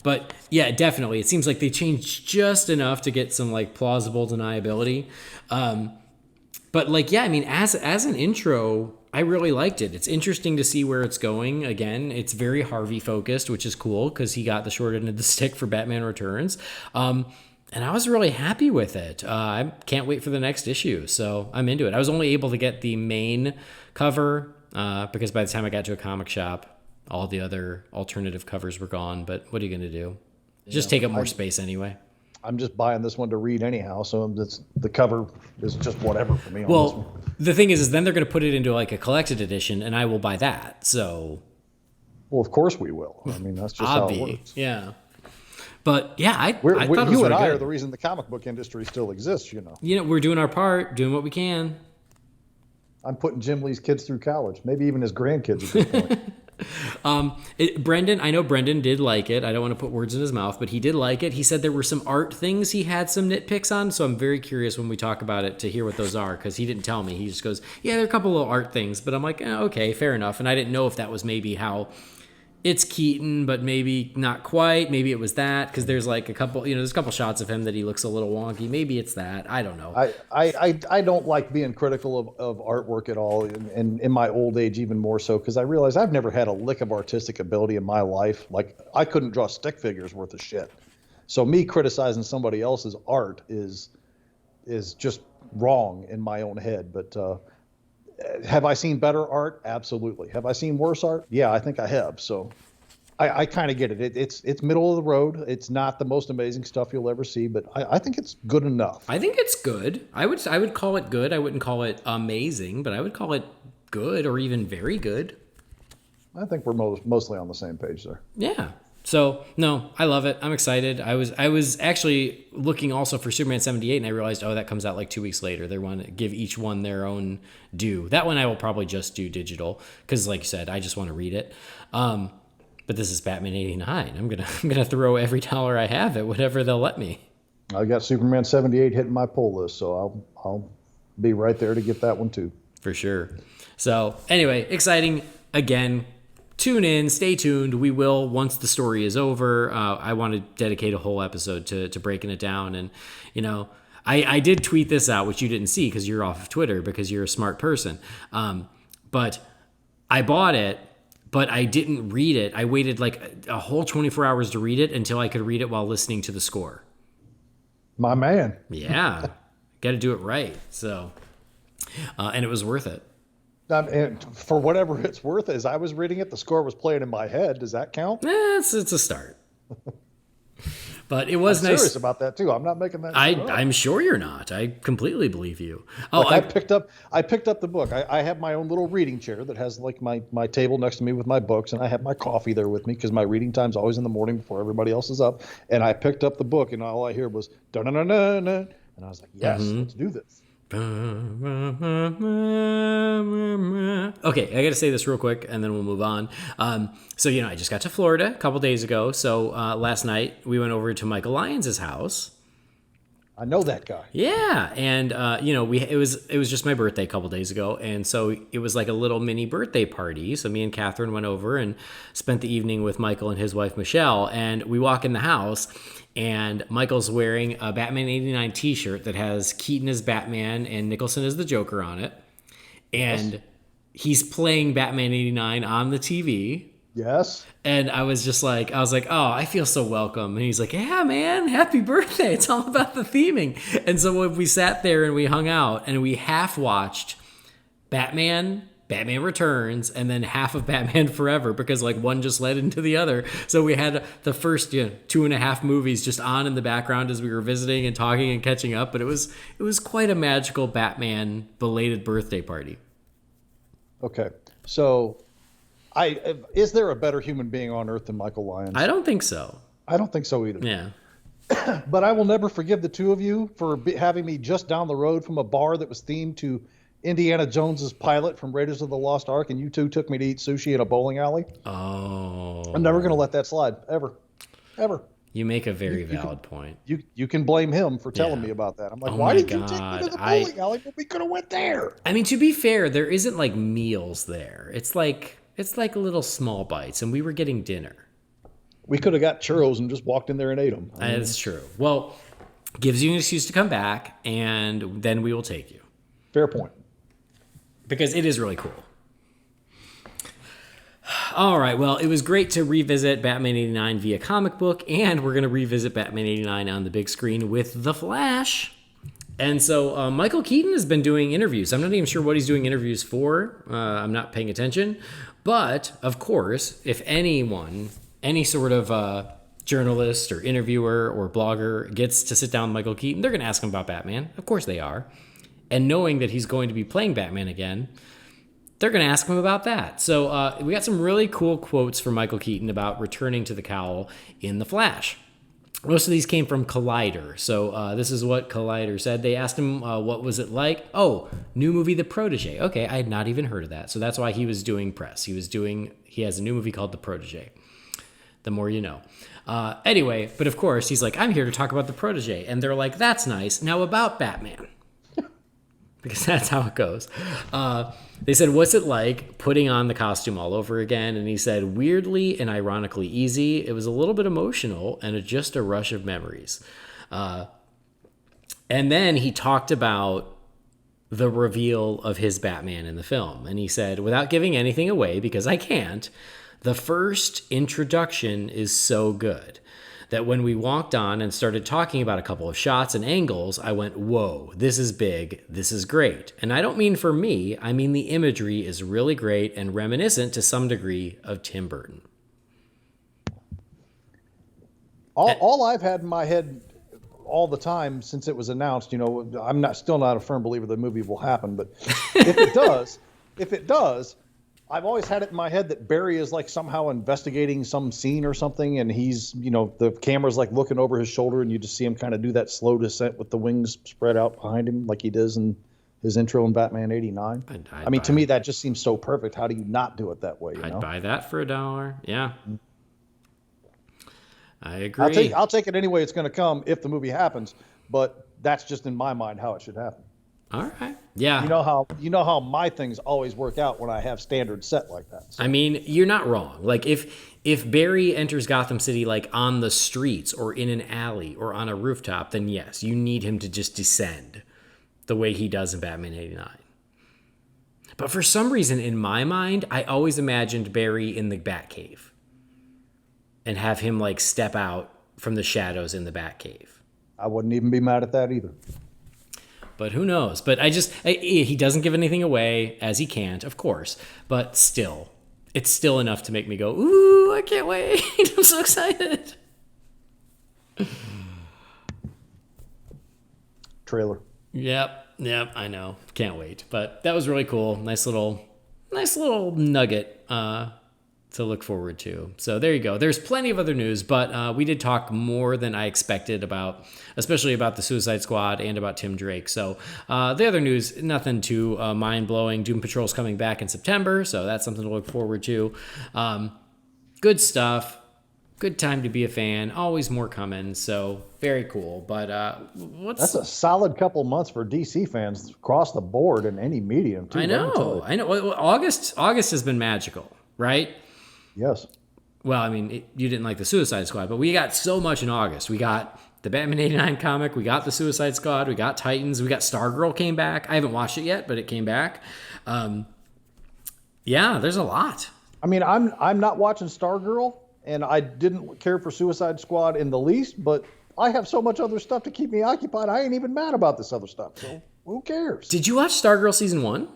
But yeah, definitely. It seems like they changed just enough to get some like plausible deniability. But like, yeah, I mean, as an intro, I really liked it. It's interesting to see where it's going. Again, it's very Harvey focused, which is cool because he got the short end of the stick for Batman Returns. And I was really happy with it. I can't wait for the next issue. So I'm into it. I was only able to get the main cover because by the time I got to a comic shop, all the other alternative covers were gone, but what are you going to do? Just take up more space anyway. I'm just buying this one to read anyhow, so the cover is just whatever for me. Well, on this one. The thing is then they're going to put it into like a collected edition, and I will buy that. So, well, of course we will. I mean, that's just how it works. Yeah. But yeah, I thought it was you really and I good. are the reason the comic book industry still exists. We're doing our part, doing what we can. I'm putting Jim Lee's kids through college, maybe even his grandkids at this point. Brendan, I know Brendan did like it. I don't want to put words in his mouth, but he did like it. He said there were some art things he had some nitpicks on, so I'm very curious when we talk about it to hear what those are, because he didn't tell me. He just goes, yeah, there are a couple little art things, but I'm like, okay, fair enough. And I didn't know if that was maybe how it's Keaton, but maybe not quite. Maybe it was that, because there's like a couple, there's a couple shots of him that he looks a little wonky. Maybe it's that. I don't know. I don't like being critical of artwork at all, and in my old age even more so, because I realize I've never had a lick of artistic ability in my life. Like, I couldn't draw stick figures worth of shit. So me criticizing somebody else's art is just wrong in my own head. But have I seen better art? Absolutely. Have I seen worse art? Yeah, I think I have. So I kind of get it. It's middle of the road. It's not the most amazing stuff you'll ever see, but I think it's good enough. I think it's good. I would call it good. I wouldn't call it amazing, but I would call it good or even very good. I think we're mostly on the same page there. Yeah. So, no, I love it. I'm excited. I was actually looking also for Superman 78, and I realized, that comes out like 2 weeks later. They want to give each one their own due. That one I will probably just do digital because, like you said, I just want to read it. But this is Batman 89. I'm gonna throw every dollar I have at whatever they'll let me. I got Superman 78 hitting my pull list, so I'll be right there to get that one too. For sure. So, anyway, exciting. Again, tune in, stay tuned. We will, once the story is over, I want to dedicate a whole episode to breaking it down. And, I did tweet this out, which you didn't see because you're off of Twitter because you're a smart person. But I bought it, but I didn't read it. I waited like a whole 24 hours to read it until I could read it while listening to the score. My man. Yeah. Got to do it right. So, and it was worth it. And for whatever it's worth, as I was reading it, the score was playing in my head. Does that count? It's a start. But it was I'm nice. serious about that too. I'm not making that. I'm sure you're not. I completely believe you. Oh, I picked up the book. I have my own little reading chair that has like my table next to me with my books, and I have my coffee there with me because my reading time's always in the morning before everybody else is up. And I picked up the book, and all I hear was da na na na na, and I was like, yes, let's do this. Okay, I got to say this real quick, and then we'll move on. So, I just got to Florida a couple days ago. So last night we went over to Michael Lyons' house. I know that guy. Yeah, and it was just my birthday a couple days ago, and so it was like a little mini birthday party. So me and Catherine went over and spent the evening with Michael and his wife Michelle, and we walk in the house, and Michael's wearing a Batman '89 T-shirt that has Keaton as Batman and Nicholson as the Joker on it, and he's playing Batman '89 on the TV. Yes. And I was like, oh, I feel so welcome. And he's like, yeah, man, happy birthday. It's all about the theming. And so when we sat there and we hung out and we half watched Batman Returns, and then half of Batman Forever, because like one just led into the other. So we had the first 2.5 movies just on in the background as we were visiting and talking and catching up. But it was quite a magical Batman belated birthday party. Okay. So is there a better human being on earth than Michael Lyons? I don't think so. I don't think so either. Yeah. But I will never forgive the two of you for having me just down the road from a bar that was themed to Indiana Jones's pilot from Raiders of the Lost Ark, and you two took me to eat sushi in a bowling alley. Oh. I'm never going to let that slide, ever. You make a very valid point. You can blame him for telling me about that. I'm like, why did you take me to the bowling alley? But we could have went there. I mean, to be fair, there isn't like meals there. It's like little small bites, and we were getting dinner. We could have got churros and just walked in there and ate them. That's true. Well, gives you an excuse to come back, and then we will take you. Fair point. Because it is really cool. All right, well, it was great to revisit Batman '89 via comic book, and we're going to revisit Batman '89 on the big screen with The Flash. And so Michael Keaton has been doing interviews. I'm not even sure what he's doing interviews for. I'm not paying attention. But, of course, if anyone, any sort of journalist or interviewer or blogger gets to sit down with Michael Keaton, they're going to ask him about Batman. Of course they are. And knowing that he's going to be playing Batman again, they're going to ask him about that. So we got some really cool quotes from Michael Keaton about returning to the cowl in The Flash. Most of these came from Collider. So this is what Collider said. They asked him, what was it like? Oh, new movie, The Protege. Okay, I had not even heard of that. So that's why he was doing press. He has a new movie called The Protege. The more you know. Anyway, but of course, he's like, I'm here to talk about The Protege. And they're like, that's nice. Now about Batman. Because that's how it goes. They said, what's it like putting on the costume all over again? And he said, weirdly and ironically easy. It was a little bit emotional and just a rush of memories. And then he talked about the reveal of his Batman in the film. And he said, without giving anything away, because I can't, the first introduction is so good that when we walked on and started talking about a couple of shots and angles, I went, whoa, this is big, this is great. And I don't mean for me, I mean the imagery is really great and reminiscent to some degree of Tim Burton. All I've had in my head all the time since it was announced, I'm still not a firm believer the movie will happen, but if it does, I've always had it in my head that Barry is like somehow investigating some scene or something, and he's, the camera's like looking over his shoulder, and you just see him kind of do that slow descent with the wings spread out behind him, like he does in his intro in Batman '89. I mean, to me, that just seems so perfect. How do you not do it that way? I'd buy that for $1. Yeah, I agree. I'll take it any way it's going to come if the movie happens, but that's just in my mind how it should happen. All right. Yeah. You know how my things always work out when I have standards set like that. So. I mean, you're not wrong. Like if Barry enters Gotham City like on the streets or in an alley or on a rooftop, then yes, you need him to just descend the way he does in Batman '89. But for some reason in my mind, I always imagined Barry in the Batcave and have him like step out from the shadows in the Batcave. I wouldn't even be mad at that either. But who knows? But he doesn't give anything away, as he can't, of course. But still, it's still enough to make me go, ooh, I can't wait. I'm so excited. Trailer. Yep, I know. Can't wait. But that was really cool. Nice little nugget to look forward to. So there you go. There's plenty of other news, but we did talk more than I expected about, especially about the Suicide Squad and about Tim Drake. So the other news, nothing too mind-blowing. Doom Patrol's coming back in September, so that's something to look forward to. Good stuff. Good time to be a fan. Always more coming, so very cool. But that's a solid couple months for DC fans across the board in any medium, too. I know. Well, August has been magical, right? Yes. Well, I mean, you didn't like the Suicide Squad, but we got so much in August. We got the Batman 89 comic, we got the Suicide Squad, we got Titans, we got Stargirl came back. I haven't watched it yet, but it came back. Yeah, there's a lot. I mean, I'm not watching Stargirl, and I didn't care for Suicide Squad in the least, but I have so much other stuff to keep me occupied. I ain't even mad about this other stuff, so who cares? Did you watch Stargirl season 1?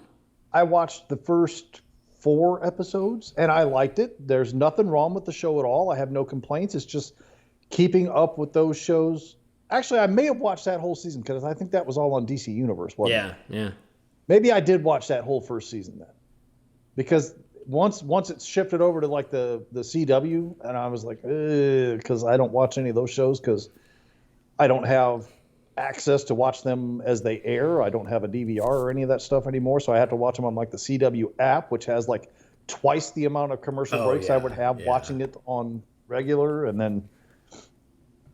I watched the first 4 episodes, and I liked it. There's nothing wrong with the show at all. I have no complaints. It's just keeping up with those shows. Actually, I may have watched that whole season because I think that was all on DC Universe, wasn't it? Yeah. Maybe I did watch that whole first season then. Because once it's shifted over to like the CW, and I was like, because I don't watch any of those shows because I don't have access to watch them as they air. I don't have a DVR or any of that stuff anymore, so I have to watch them on like the CW app, which has like twice the amount of commercial breaks I would have watching it on regular. And then,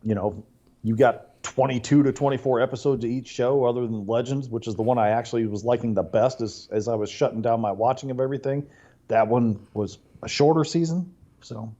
you got 22 to 24 episodes of each show other than Legends, which is the one I actually was liking the best as I was shutting down my watching of everything. That one was a shorter season, so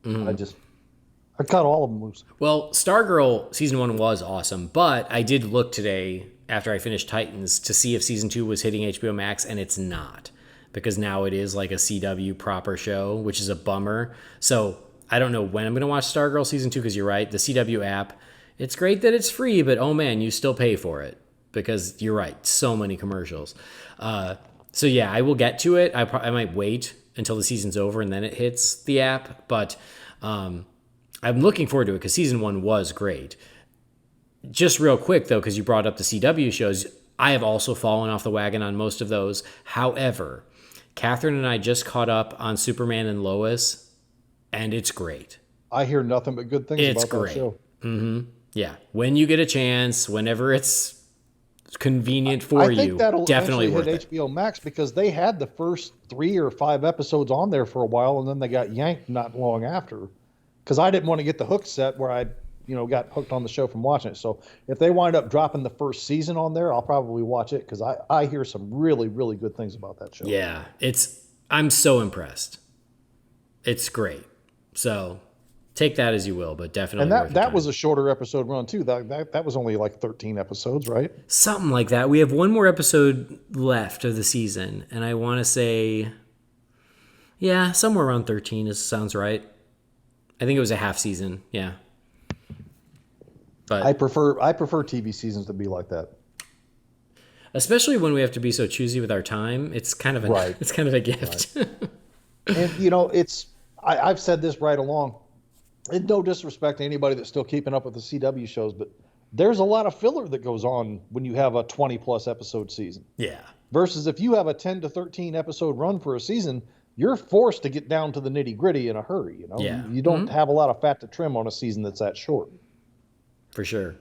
I cut all of them loose. Well, Stargirl season 1 was awesome, but I did look today after I finished Titans to see if season 2 was hitting HBO Max, and it's not, because now it is like a CW proper show, which is a bummer. So I don't know when I'm going to watch Stargirl season 2, because you're right, the CW app, it's great that it's free, but oh man, you still pay for it, because you're right, so many commercials. So yeah, I will get to it. I might wait until the season's over and then it hits the app, but I'm looking forward to it because season 1 was great. Just real quick, though, because you brought up the CW shows, I have also fallen off the wagon on most of those. However, Catherine and I just caught up on Superman and Lois, and it's great. I hear nothing but good things about that show. Mm-hmm. Yeah. When you get a chance, whenever it's convenient for you, that'll definitely worth hit it. HBO Max because they had the first 3 or 5 episodes on there for a while, and then they got yanked not long after. Because I didn't want to get the hook set where I, got hooked on the show from watching it. So if they wind up dropping the first season on there, I'll probably watch it because I hear some really, really good things about that show. Yeah, I'm so impressed. It's great. So take that as you will, but definitely. And that was a shorter episode run too. That was only like 13 episodes, right? Something like that. We have one more episode left of the season, and I want to say, yeah, somewhere around 13 sounds right. I think it was a half season, yeah. But I prefer TV seasons to be like that. Especially when we have to be so choosy with our time, it's kind of a gift. Right. And I've said this right along. And no disrespect to anybody that's still keeping up with the CW shows, but there's a lot of filler that goes on when you have a 20-plus episode season. Yeah. Versus if you have a 10 to 13 episode run for a season, you're forced to get down to the nitty-gritty in a hurry. Yeah. You don't have a lot of fat to trim on a season that's that short. For sure.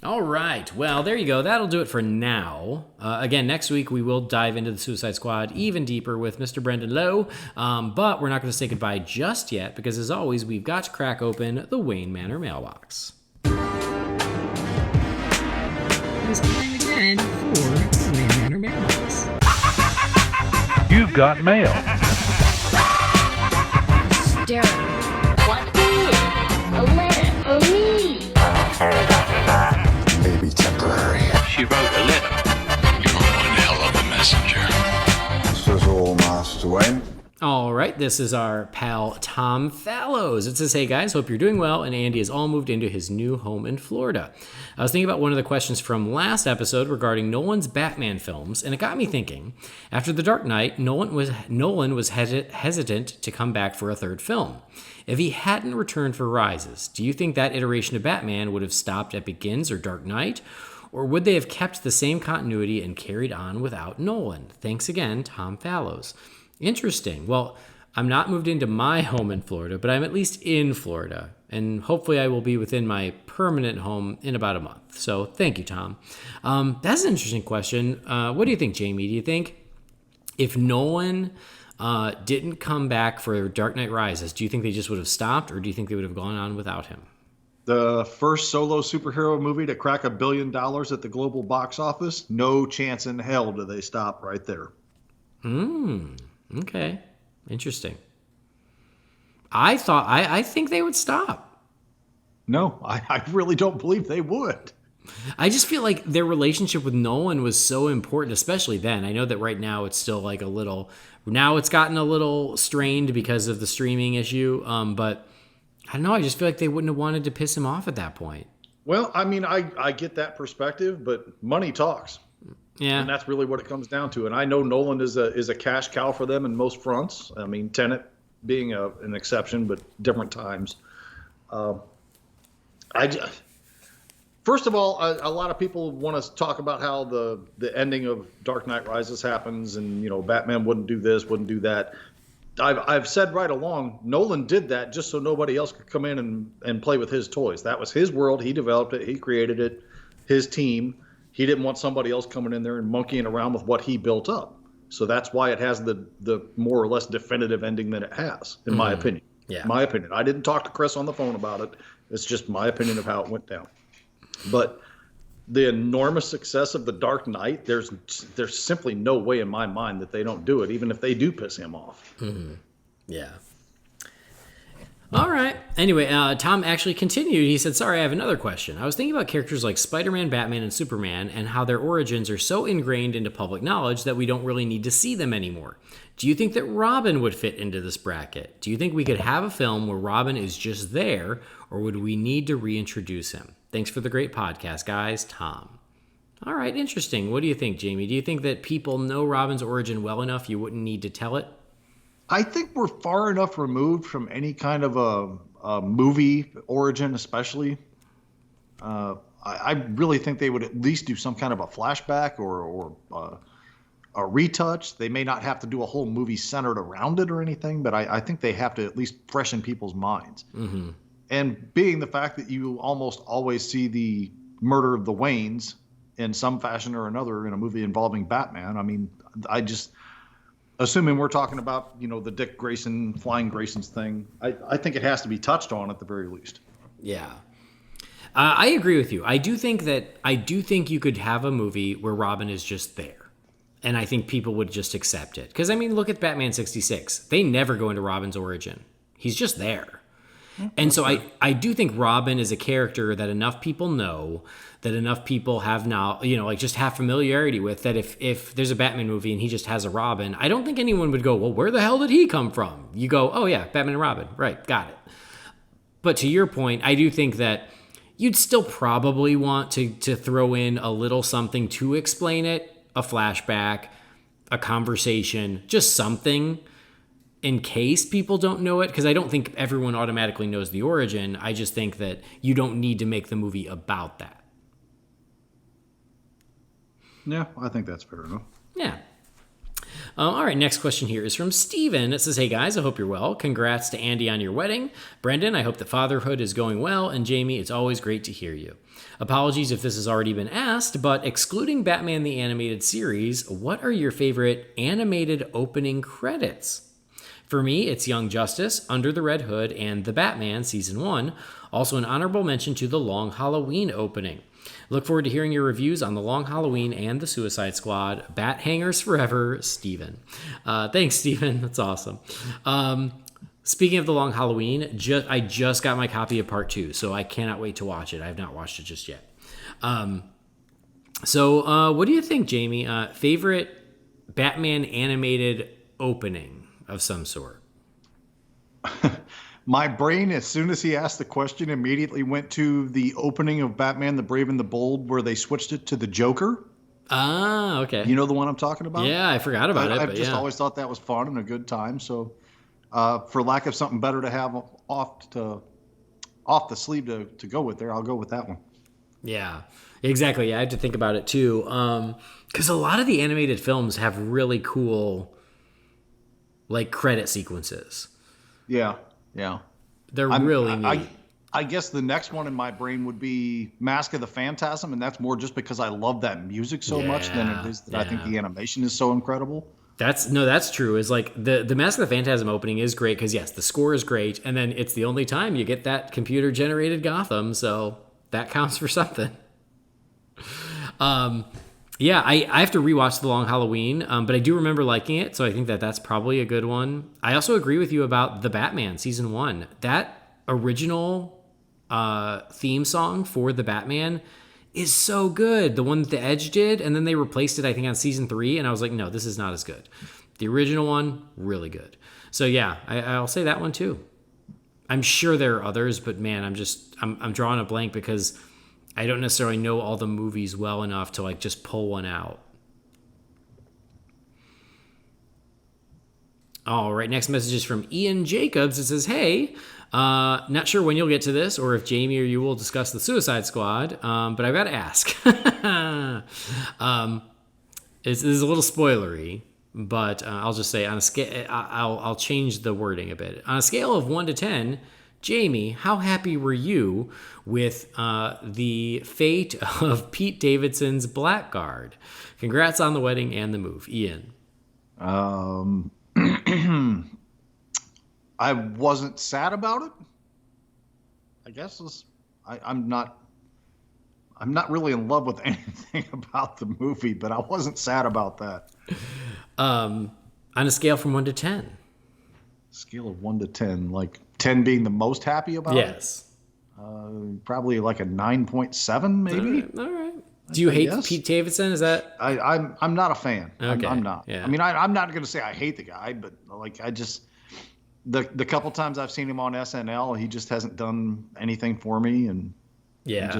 All right. Well, there you go. That'll do it for now. Again, next week we will dive into the Suicide Squad even deeper with Mr. Brendan Lowe. But we're not going to say goodbye just yet because, as always, we've got to crack open the Wayne Manor mailbox. It's time again for the Wayne Manor mailbox. You've got mail. Darren. What is a letter for me? Maybe temporary. She wrote a letter. You're one hell of a messenger. This is all, Master Wayne. All right, this is our pal Tom Fallows. It says, hey guys, hope you're doing well, and Andy has all moved into his new home in Florida. I was thinking about one of the questions from last episode regarding Nolan's Batman films, and it got me thinking. After The Dark Knight, Nolan was hesitant to come back for a third film. If he hadn't returned for Rises, do you think that iteration of Batman would have stopped at Begins or Dark Knight? Or would they have kept the same continuity and carried on without Nolan? Thanks again, Tom Fallows. Interesting. Well, I'm not moved into my home in Florida, but I'm at least in Florida. And hopefully I will be within my permanent home in about a month. So thank you, Tom. That's an interesting question. What do you think, Jamie? Do you think if Nolan didn't come back for Dark Knight Rises, do you think they just would have stopped, or do you think they would have gone on without him? The first solo superhero movie to crack $1 billion at the global box office, no chance in hell do they stop right there. Okay. Interesting. I think they would stop. No, I really don't believe they would. I just feel like their relationship with Nolan was so important, especially then. I know that right now it's still like now it's gotten a little strained because of the streaming issue. But I don't know. I just feel like they wouldn't have wanted to piss him off at that point. Well, I mean, I get that perspective, but money talks. Yeah. And that's really what it comes down to. And I know Nolan is a cash cow for them in most fronts. I mean, Tenet being an exception, but different times. First of all, a lot of people want to talk about how the ending of Dark Knight Rises happens, and Batman wouldn't do this, wouldn't do that. I've said right along, Nolan did that just so nobody else could come in and play with his toys. That was his world. He developed it. He created it. His team. He didn't want somebody else coming in there and monkeying around with what he built up. So that's why it has the more or less definitive ending that it has, in my opinion. Yeah. My opinion. I didn't talk to Chris on the phone about it. It's just my opinion of how it went down. But the enormous success of The Dark Knight, there's simply no way in my mind that they don't do it, even if they do piss him off. Mm-hmm. Yeah. All right. Anyway, Tom actually continued. He said, sorry, I have another question. I was thinking about characters like Spider-Man, Batman, and Superman, and how their origins are so ingrained into public knowledge that we don't really need to see them anymore. Do you think that Robin would fit into this bracket? Do you think we could have a film where Robin is just there, or would we need to reintroduce him? Thanks for the great podcast, guys. Tom. All right, interesting. What do you think, Jamie? Do you think that people know Robin's origin well enough you wouldn't need to tell it? I think we're far enough removed from any kind of a movie origin, especially. I really think they would at least do some kind of a flashback or a retouch. They may not have to do a whole movie centered around it or anything, but I think they have to at least freshen people's minds. Mm-hmm. And being the fact that you almost always see the murder of the Waynes in some fashion or another in a movie involving Batman, I mean, assuming we're talking about, the Dick Grayson, Flying Graysons thing, I think it has to be touched on at the very least. Yeah. I agree with you. I do think you could have a movie where Robin is just there. And I think people would just accept it. Because, I mean, look at Batman 66. They never go into Robin's origin. He's just there. And so I do think Robin is a character that enough people know, that enough people have now, just have familiarity with, that if there's a Batman movie and he just has a Robin, I don't think anyone would go, well, where the hell did he come from? You go, oh yeah, Batman and Robin. Right, got it. But to your point, I do think that you'd still probably want to throw in a little something to explain it, a flashback, a conversation, just something, in case people don't know it, because I don't think everyone automatically knows the origin. I just think that you don't need to make the movie about that. Yeah, I think that's fair enough. Yeah. All right, next question here is from Steven. It says, hey guys, I hope you're well. Congrats to Andy on your wedding. Brendan, I hope that fatherhood is going well. And Jamie, it's always great to hear you. Apologies if this has already been asked, but excluding Batman the Animated Series, what are your favorite animated opening credits? For me, it's Young Justice, Under the Red Hood, and The Batman Season 1. Also an honorable mention to the Long Halloween opening. Look forward to hearing your reviews on The Long Halloween and The Suicide Squad. Bat Hangers Forever, Steven. Thanks, Steven. That's awesome. Speaking of The Long Halloween, I just got my copy of Part 2, so I cannot wait to watch it. I have not watched it just yet. So what do you think, Jamie? Favorite Batman animated opening? of some sort. My brain, as soon as he asked the question, immediately went to the opening of Batman the Brave and the Bold, where they switched it to the Joker. Ah, okay. You know the one I'm talking about? Yeah, I forgot about it. I've but just yeah. always thought that was fun and a good time. So, for lack of something better to have off the sleeve to go with there, I'll go with that one. Yeah, exactly. I had to think about it too. Because a lot of the animated films have really cool, like, credit sequences. Yeah. They're really neat. I guess the next one in my brain would be Mask of the Phantasm, and that's more just because I love that music so much than it is that I think the animation is so incredible. That's true. Is like the Mask of the Phantasm opening is great because yes, the score is great, and then it's the only time you get that computer generated Gotham, so that counts for something. Yeah, I have to rewatch The Long Halloween, but I do remember liking it, so I think that's probably a good one. I also agree with you about The Batman Season 1. That original theme song for The Batman is so good. The one that The Edge did, and then they replaced it, I think, on Season 3, and I was like, no, this is not as good. The original one, really good. So yeah, I'll say that one too. I'm sure there are others, but man, I'm drawing a blank because I don't necessarily know all the movies well enough to like just pull one out. All right, next message is from Ian Jacobs. It says, hey, not sure when you'll get to this or if Jamie or you will discuss the Suicide Squad, but I've got to ask. This is a little spoilery, but I'll just say on a scale, I'll change the wording a bit. On a scale of 1 to 10, Jamie, how happy were you with the fate of Pete Davidson's Blackguard? Congrats on the wedding and the move, Ian. I wasn't sad about it. I guess I'm not really in love with anything about the movie, but I wasn't sad about that. On a scale from 1 to 10. Scale of 1 to 10, like 10 being the most happy about it? Yes. Probably like a 9.7 maybe. All right. Do you hate guess. Pete Davidson? Is that? I'm not a fan. Okay. I'm not. Yeah. I mean, I'm not going to say I hate the guy, but like I just the couple times I've seen him on SNL, he just hasn't done anything for me, and Yeah.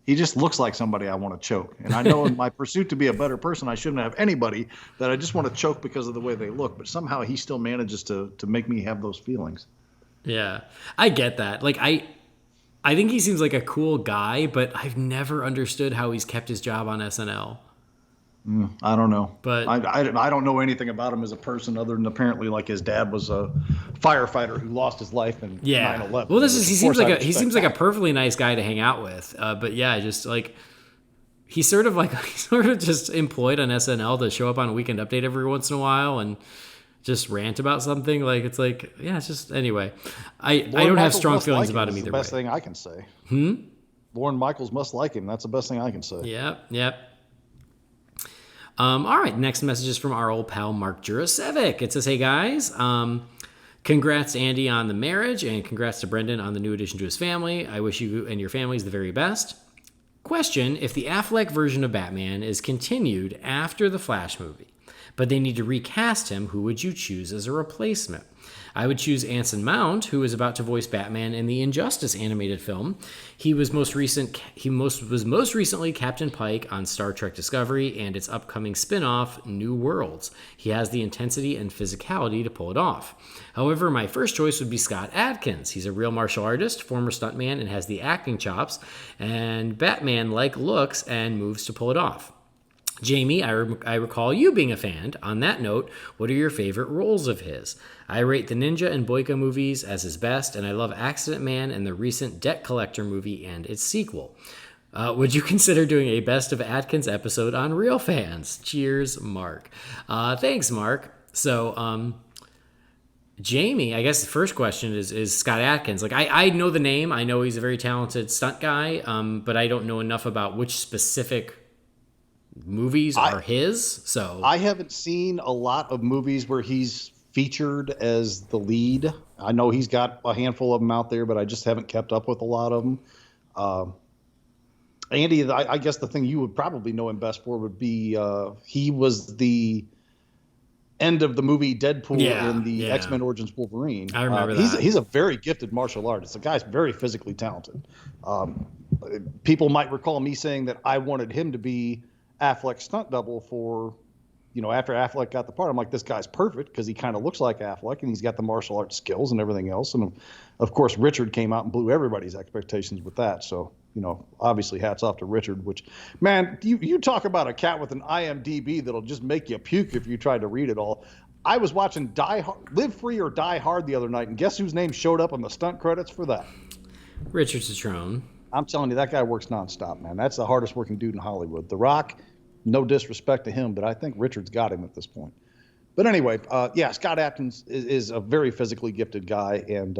he just looks like somebody I want to choke. And I know in my pursuit to be a better person, I shouldn't have anybody that I just want to choke because of the way they look. But somehow he still manages to make me have those feelings. Yeah. I get that. Like I think he seems like a cool guy, but I've never understood how he's kept his job on SNL. I don't know. But I don't know anything about him as a person other than apparently like his dad was a firefighter who lost his life in 9/11. Well, he seems like a perfectly nice guy to hang out with. But yeah, just like he's sort of just employed on SNL to show up on a Weekend Update every once in a while and just rant about something. Like it's like, yeah, it's just anyway. I don't have strong feelings about him either way. That's the best thing I can say. Lorne Michaels must like him. That's the best thing I can say. Yep. All right, next message is from our old pal Mark Jurasevic. It says, hey guys, congrats to Andy on the marriage and congrats to Brendan on the new addition to his family. I wish you and your families the very best. Question, if the Affleck version of Batman is continued after the Flash movie, but they need to recast him, who would you choose as a replacement? I would choose Anson Mount, who is about to voice Batman in the Injustice animated film. He was most recently Captain Pike on Star Trek Discovery and its upcoming spin-off, New Worlds. He has the intensity and physicality to pull it off. However, my first choice would be Scott Atkins. He's a real martial artist, former stuntman, and has the acting chops and Batman-like looks and moves to pull it off. Jamie, I recall you being a fan. On that note, what are your favorite roles of his? I rate the Ninja and Boyka movies as his best, and I love Accident Man and the recent Debt Collector movie and its sequel. Would you consider doing a Best of Atkins episode on Real Fans? Cheers, Mark. Thanks, Mark. So, Jamie, I guess the first question is Scott Atkins. Like, I know the name. I know he's a very talented stunt guy, but I don't know enough about which specific movies are his. So I haven't seen a lot of movies where he's featured as the lead. I know he's got a handful of them out there, but I just haven't kept up with a lot of them. Andy, I guess the thing you would probably know him best for would be he was the end of the movie Deadpool in the yeah. X-Men Origins Wolverine. I remember that. He's a very gifted martial artist. The guy's very physically talented. People might recall me saying that I wanted him to be Affleck's stunt double for, after Affleck got the part. I'm like, this guy's perfect because he kind of looks like Affleck and he's got the martial arts skills and everything else. And of course, Richard came out and blew everybody's expectations with that. So, obviously hats off to Richard, which, man, you talk about a cat with an IMDb that'll just make you puke if you try to read it all. I was watching Live Free or Die Hard the other night, and guess whose name showed up on the stunt credits for that? Richard Citrone. I'm telling you, that guy works nonstop, man. That's the hardest working dude in Hollywood. The Rock, no disrespect to him, but I think Richard's got him at this point. But anyway, Scott Atkins is a very physically gifted guy. And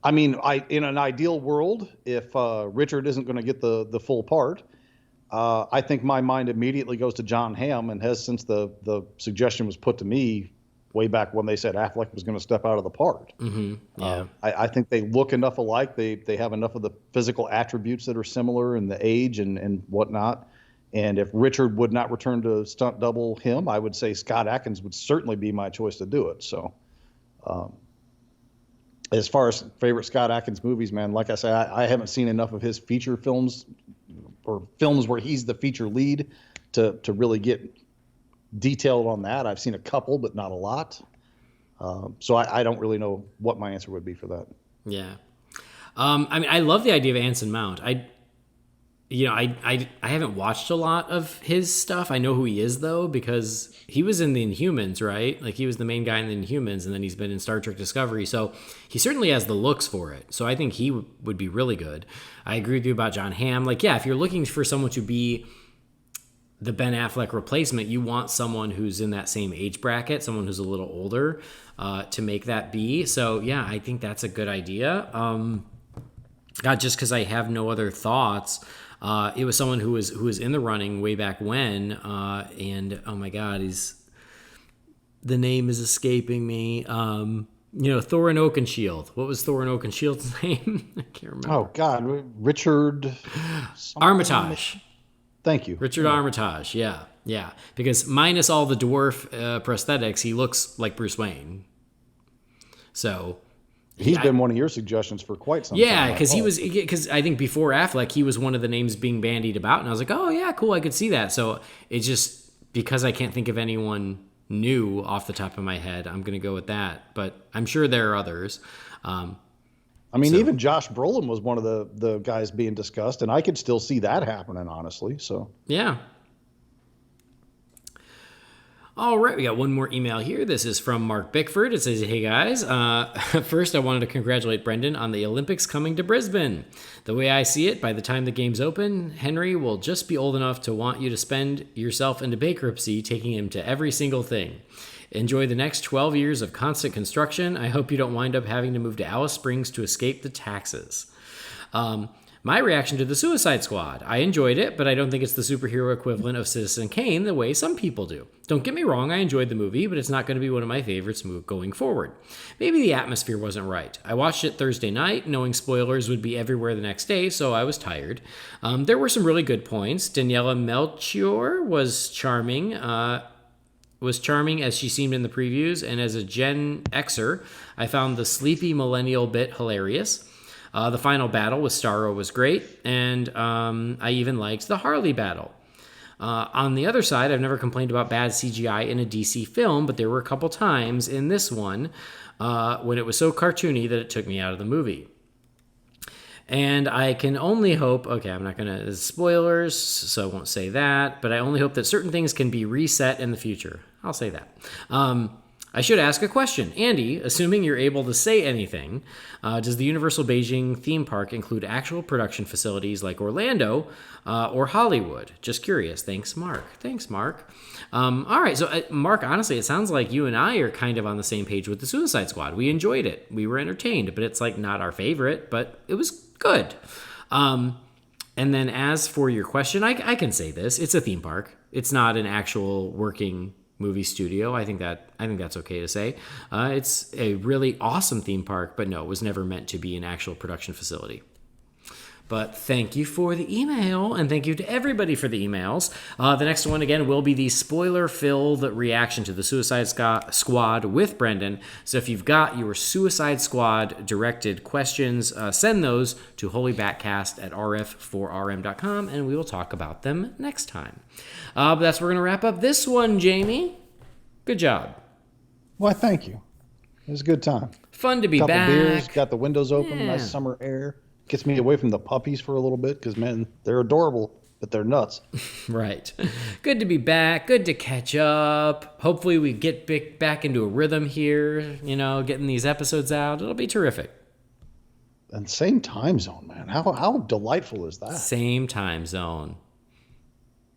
in an ideal world, if Richard isn't going to get the full part, I think my mind immediately goes to John Hamm, and has since the suggestion was put to me way back when they said Affleck was going to step out of the part. Mm-hmm. Yeah. I think they look enough alike. They have enough of the physical attributes that are similar, and the age and whatnot. And if Richard would not return to stunt double him, I would say Scott Atkins would certainly be my choice to do it. So as far as favorite Scott Atkins movies, man, like I say, I haven't seen enough of his feature films or films where he's the feature lead to really get detailed on that. I've seen a couple, but not a lot. So I don't really know what my answer would be for that. Yeah. I love the idea of Anson Mount. I haven't watched a lot of his stuff. I know who he is, though, because he was in the Inhumans, right? Like, he was the main guy in the Inhumans, and then he's been in Star Trek Discovery. So he certainly has the looks for it. So I think he would be really good. I agree with you about John Hamm. Like, yeah, if you're looking for someone to be the Ben Affleck replacement, you want someone who's in that same age bracket, someone who's a little older, to make that be. So, yeah, I think that's a good idea. Just because I have no other thoughts. It was someone who was in the running way back when, and oh my God, the name is escaping me. Thorin Oakenshield. What was Thorin Oakenshield's name? I can't remember. Oh God, Richard Armitage. Thank you, Richard Armitage. Yeah. Because minus all the dwarf prosthetics, he looks like Bruce Wayne. So. He's been one of your suggestions for quite some time. Yeah, because I think before Affleck, he was one of the names being bandied about, and I was like, oh yeah, cool, I could see that. So it's just because I can't think of anyone new off the top of my head, I'm going to go with that. But I'm sure there are others. Even Josh Brolin was one of the guys being discussed, and I could still see that happening, honestly. So yeah. All right, we got one more email here. This is from Mark Bickford. It says, hey guys, first I wanted to congratulate Brendan on the Olympics coming to Brisbane. The way I see it, by the time the games open, Henry will just be old enough to want you to spend yourself into bankruptcy, taking him to every single thing. Enjoy the next 12 years of constant construction. I hope you don't wind up having to move to Alice Springs to escape the taxes. My reaction to the Suicide Squad. I enjoyed it, but I don't think it's the superhero equivalent of Citizen Kane the way some people do. Don't get me wrong, I enjoyed the movie, but it's not going to be one of my favorites going forward. Maybe the atmosphere wasn't right. I watched it Thursday night, knowing spoilers would be everywhere the next day, so I was tired. There were some really good points. Daniela Melchior was charming. As she seemed in the previews, and as a Gen Xer, I found the sleepy millennial bit hilarious. The final battle with Starro was great, and I even liked the Harley battle. On the other side, I've never complained about bad CGI in a DC film, but there were a couple times in this one when it was so cartoony that it took me out of the movie. And I can only hope, I'm not going to, spoilers, so I won't say that, but I only hope that certain things can be reset in the future. I'll say that. I should ask a question. Andy, assuming you're able to say anything, does the Universal Beijing theme park include actual production facilities like Orlando or Hollywood? Just curious. Thanks, Mark. All right. So, Mark, honestly, it sounds like you and I are kind of on the same page with the Suicide Squad. We enjoyed it. We were entertained, but it's like not our favorite, but it was good. And then as for your question, I can say this. It's a theme park. It's not an actual working movie studio. I think that's okay to say. It's a really awesome theme park, but no, it was never meant to be an actual production facility. But thank you for the email, and thank you to everybody for the emails. The next one, again, will be the spoiler-filled reaction to the Suicide Squad with Brendan. So if you've got your Suicide Squad-directed questions, send those to holybatcast@rf4rm.com, and we will talk about them next time. But that's where we're going to wrap up this one, Jamie. Good job. Why, thank you. It was a good time. Fun to be Couple back. beers, got the windows open, Yeah. nice summer air. Gets me away from the puppies for a little bit because, man, they're adorable, but they're nuts. Right. Good to be back. Good to catch up. Hopefully we get back into a rhythm here, getting these episodes out. It'll be terrific. And same time zone, man. How delightful is that? Same time zone.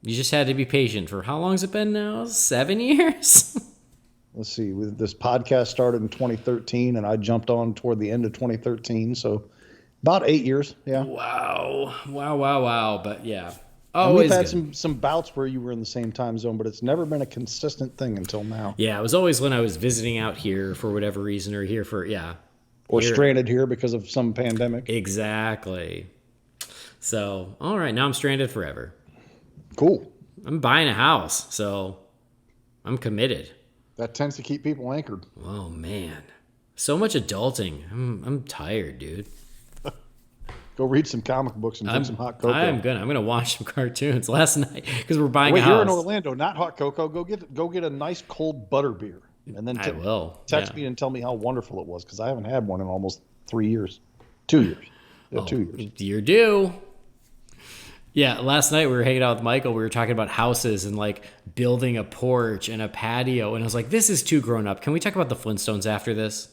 You just had to be patient for how long has it been now? 7 years? Let's see. This podcast started in 2013, and I jumped on toward the end of 2013, so about 8 years. Yeah. Wow. But yeah. And we've had good. some bouts where you were in the same time zone, but it's never been a consistent thing until now. Yeah, it was always when I was visiting out here for whatever reason, or here for, Or here. stranded here because of some pandemic. Exactly. So, all right, now I'm stranded forever. Cool. I'm buying a house, so I'm committed. That tends to keep people anchored. Oh man, so much adulting. I'm tired, dude. Go read some comic books and drink some hot cocoa. I'm gonna watch some cartoons last night because we're buying Wait, a house. you're in Orlando, not hot cocoa. Go get a nice cold butter beer, and then I will. text me and tell me how wonderful it was because I haven't had one in almost 3 years, 2 years, 2 years. You're due. Yeah, last night we were hanging out with Michael. We were talking about houses and like building a porch and a patio, and I was like, "This is too grown up. Can we talk about the Flintstones after this?"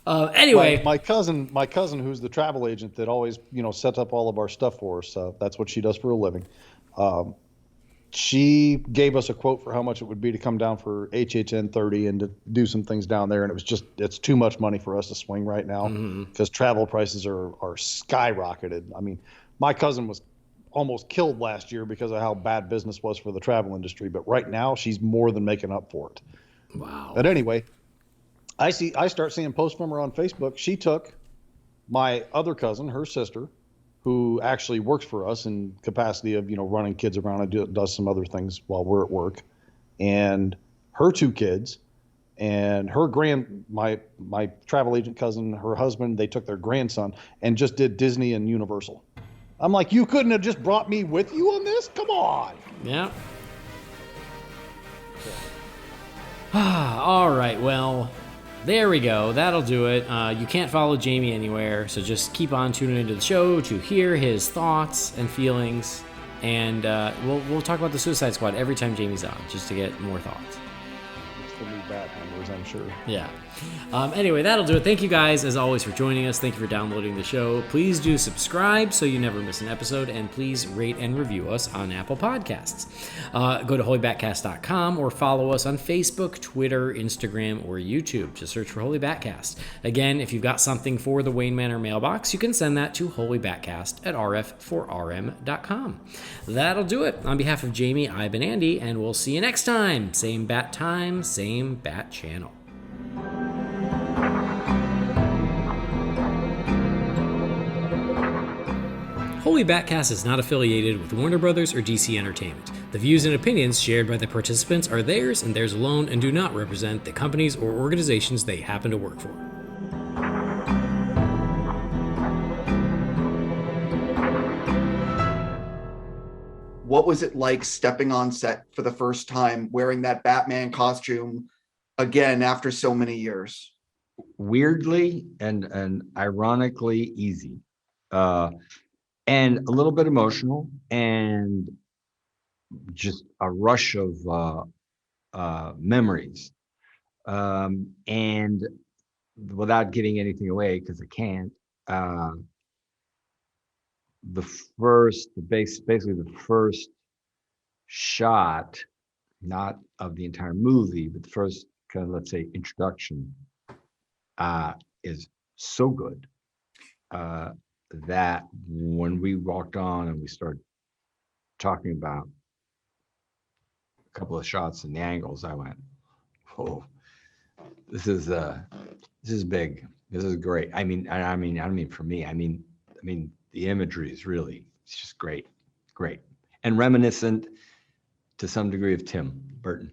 Anyway, my cousin, who's the travel agent that always sets up all of our stuff for us. That's what she does for a living. She gave us a quote for how much it would be to come down for HHN 30 and to do some things down there, and it's too much money for us to swing right now because travel prices are skyrocketed. I mean, my cousin was almost killed last year because of how bad business was for the travel industry, but right now she's more than making up for it. wow. But anyway, I start seeing posts from her on Facebook. She took my other cousin, her sister, who actually works for us in capacity of, running kids around and does some other things while we're at work, and her 2 kids and her my travel agent cousin, her husband, they took their grandson and just did Disney and Universal. I'm like, you couldn't have just brought me with you on this? Come on. Yeah. All right, well, there we go. That'll do it. You can't follow Jamie anywhere, so just keep on tuning into the show to hear his thoughts and feelings. And we'll talk about the Suicide Squad every time Jamie's on, just to get more thoughts. It's the new bad numbers, I'm sure. Yeah. Anyway, that'll do it. Thank you guys, as always, for joining us. Thank you for downloading the show. Please do subscribe so you never miss an episode, and please rate and review us on Apple Podcasts. Go to holybatcast.com or follow us on Facebook, Twitter, Instagram, or YouTube. Just search for Holy Batcast. Again, if you've got something for the Wayne Manor mailbox, you can send that to holybatcast@rf4rm.com. That'll do it. On behalf of Jamie, I've been Andy, and we'll see you next time. Same bat time, same bat channel. Holy Batcast is not affiliated with Warner Brothers or DC Entertainment. The views and opinions shared by the participants are theirs and theirs alone and do not represent the companies or organizations they happen to work for. What was it like stepping on set for the first time, wearing that Batman costume again after so many years? Weirdly and ironically easy. And a little bit emotional and just a rush of memories. And without giving anything away, because I can't, basically the first shot, not of the entire movie, but the first kind of, let's say, introduction, is so good. That when we walked on and we started talking about a couple of shots and the angles, I went, oh, This is big. This is great. I don't mean for me. I mean the imagery is really, it's just great, great, and reminiscent to some degree of Tim Burton.